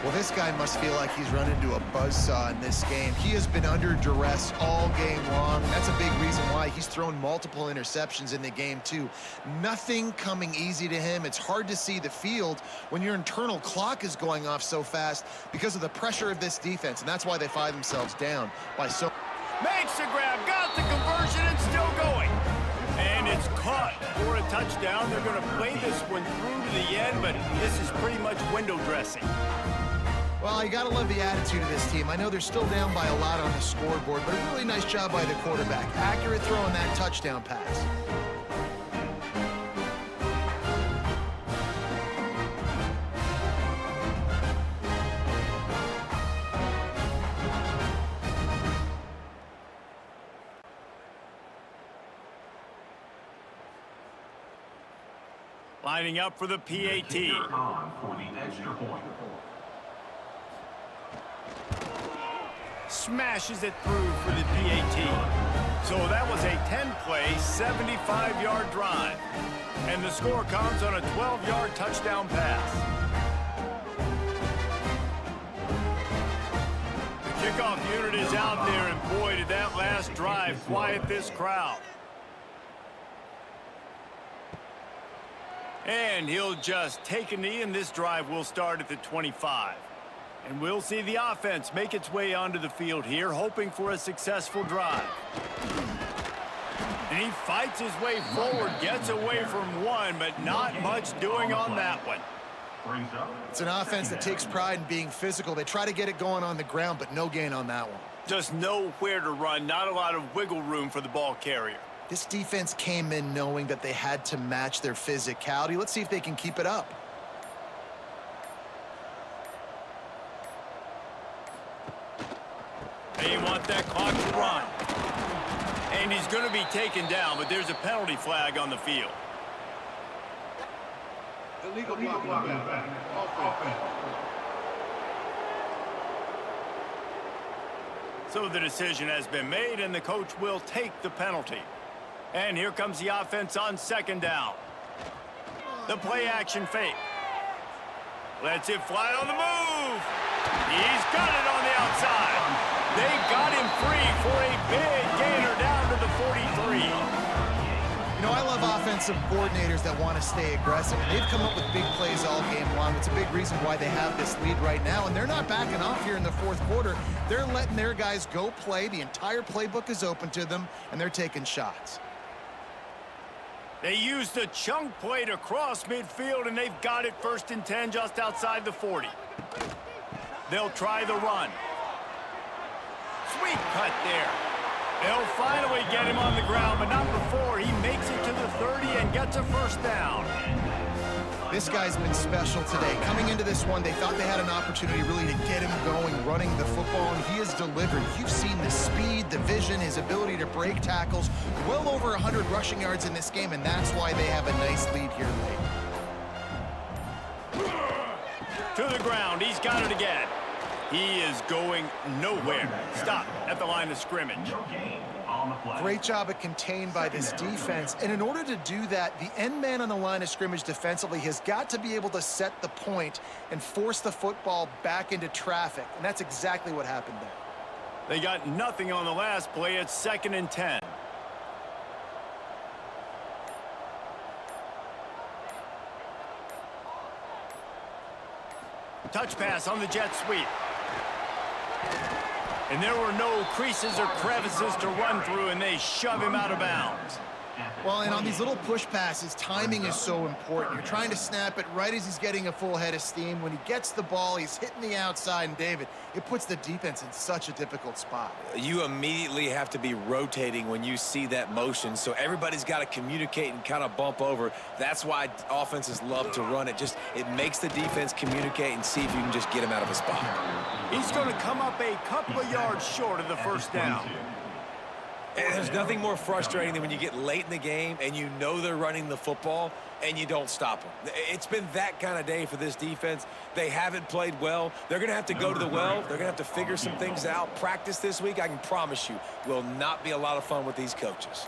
Well, this guy must feel like he's run into a buzzsaw in this game. He has been under duress all game long. That's a big reason why he's thrown multiple interceptions in the game, too. Nothing coming easy to him. It's hard to see the field when your internal clock is going off so fast because of the pressure of this defense, and that's why they find themselves down by so. Makes the grab, got the conversion, and still going. And it's caught for a touchdown. They're going to play this one through to the end, but this is pretty much window dressing. Well, you got to love the attitude of this team. I know they're still down by a lot on the scoreboard, but a really nice job by the quarterback. Accurate throw on that touchdown pass. Lining up for the PAT. On for the extra point. Smashes it through for the PAT. So that was a 10-play, 75-yard drive. And the score comes on a 12-yard touchdown pass. The kickoff unit is out there, and boy, did that last drive quiet this crowd. And he'll just take a knee, and this drive will start at the 25. And we'll see the offense make its way onto the field here, hoping for a successful drive. And he fights his way forward, gets away from one, but not much doing on that one. It's an offense that takes pride in being physical. They try to get it going on the ground, but no gain on that one. Just nowhere to run, not a lot of wiggle room for the ball carrier. This defense came in knowing that they had to match their physicality. Let's see if they can keep it up. They want that clock to run. And he's going to be taken down, but there's a penalty flag on the field. Illegal blocking back. So the decision has been made, and the coach will take the penalty. And here comes the offense on second down. The play action fake. Lets it fly on the move. He's got it on the outside. They got him free for a big gainer down to the 43. You know, I love offensive coordinators that want to stay aggressive. They've come up with big plays all game long. It's a big reason why they have this lead right now, and they're not backing off here in the fourth quarter. They're letting their guys go play. The entire playbook is open to them, and they're taking shots. They used the chunk play to cross midfield, and they've got it 1st and 10 just outside the 40. They'll try the run. Sweet cut there. They'll finally get him on the ground, but not before he makes it to the 30 and gets a first down. This guy's been special today. Coming into this one, they thought they had an opportunity really to get him going, running the football, and he has delivered. You've seen the speed, the vision, his ability to break tackles. Well over 100 rushing yards in this game, and that's why they have a nice lead here late. To the ground. He's got it again. He is going nowhere. Stop at the line of scrimmage. Great job at contained by this defense. And in order to do that, the end man on the line of scrimmage defensively has got to be able to set the point and force the football back into traffic. And that's exactly what happened there. They got nothing on the last play. It's 2nd and 10. Touch pass on the jet sweep. And there were no creases or crevices to run through, and they shove him out of bounds. Well, and on these little push passes, timing is so important. You're trying to snap it right as he's getting a full head of steam. When he gets the ball, he's hitting the outside, and David, it puts the defense in such a difficult spot. You immediately have to be rotating when you see that motion, so everybody's got to communicate and kind of bump over. That's why offenses love to run it. It makes the defense communicate and see if you can just get him out of a spot. He's going to come up a couple of yards short of the first down. And there's nothing more frustrating than when you get late in the game and you know they're running the football and you don't stop them. It's been that kind of day for this defense. They haven't played well. They're going to have to go to the well. They're going to have to figure some things out. Practice this week, I can promise you, will not be a lot of fun with these coaches.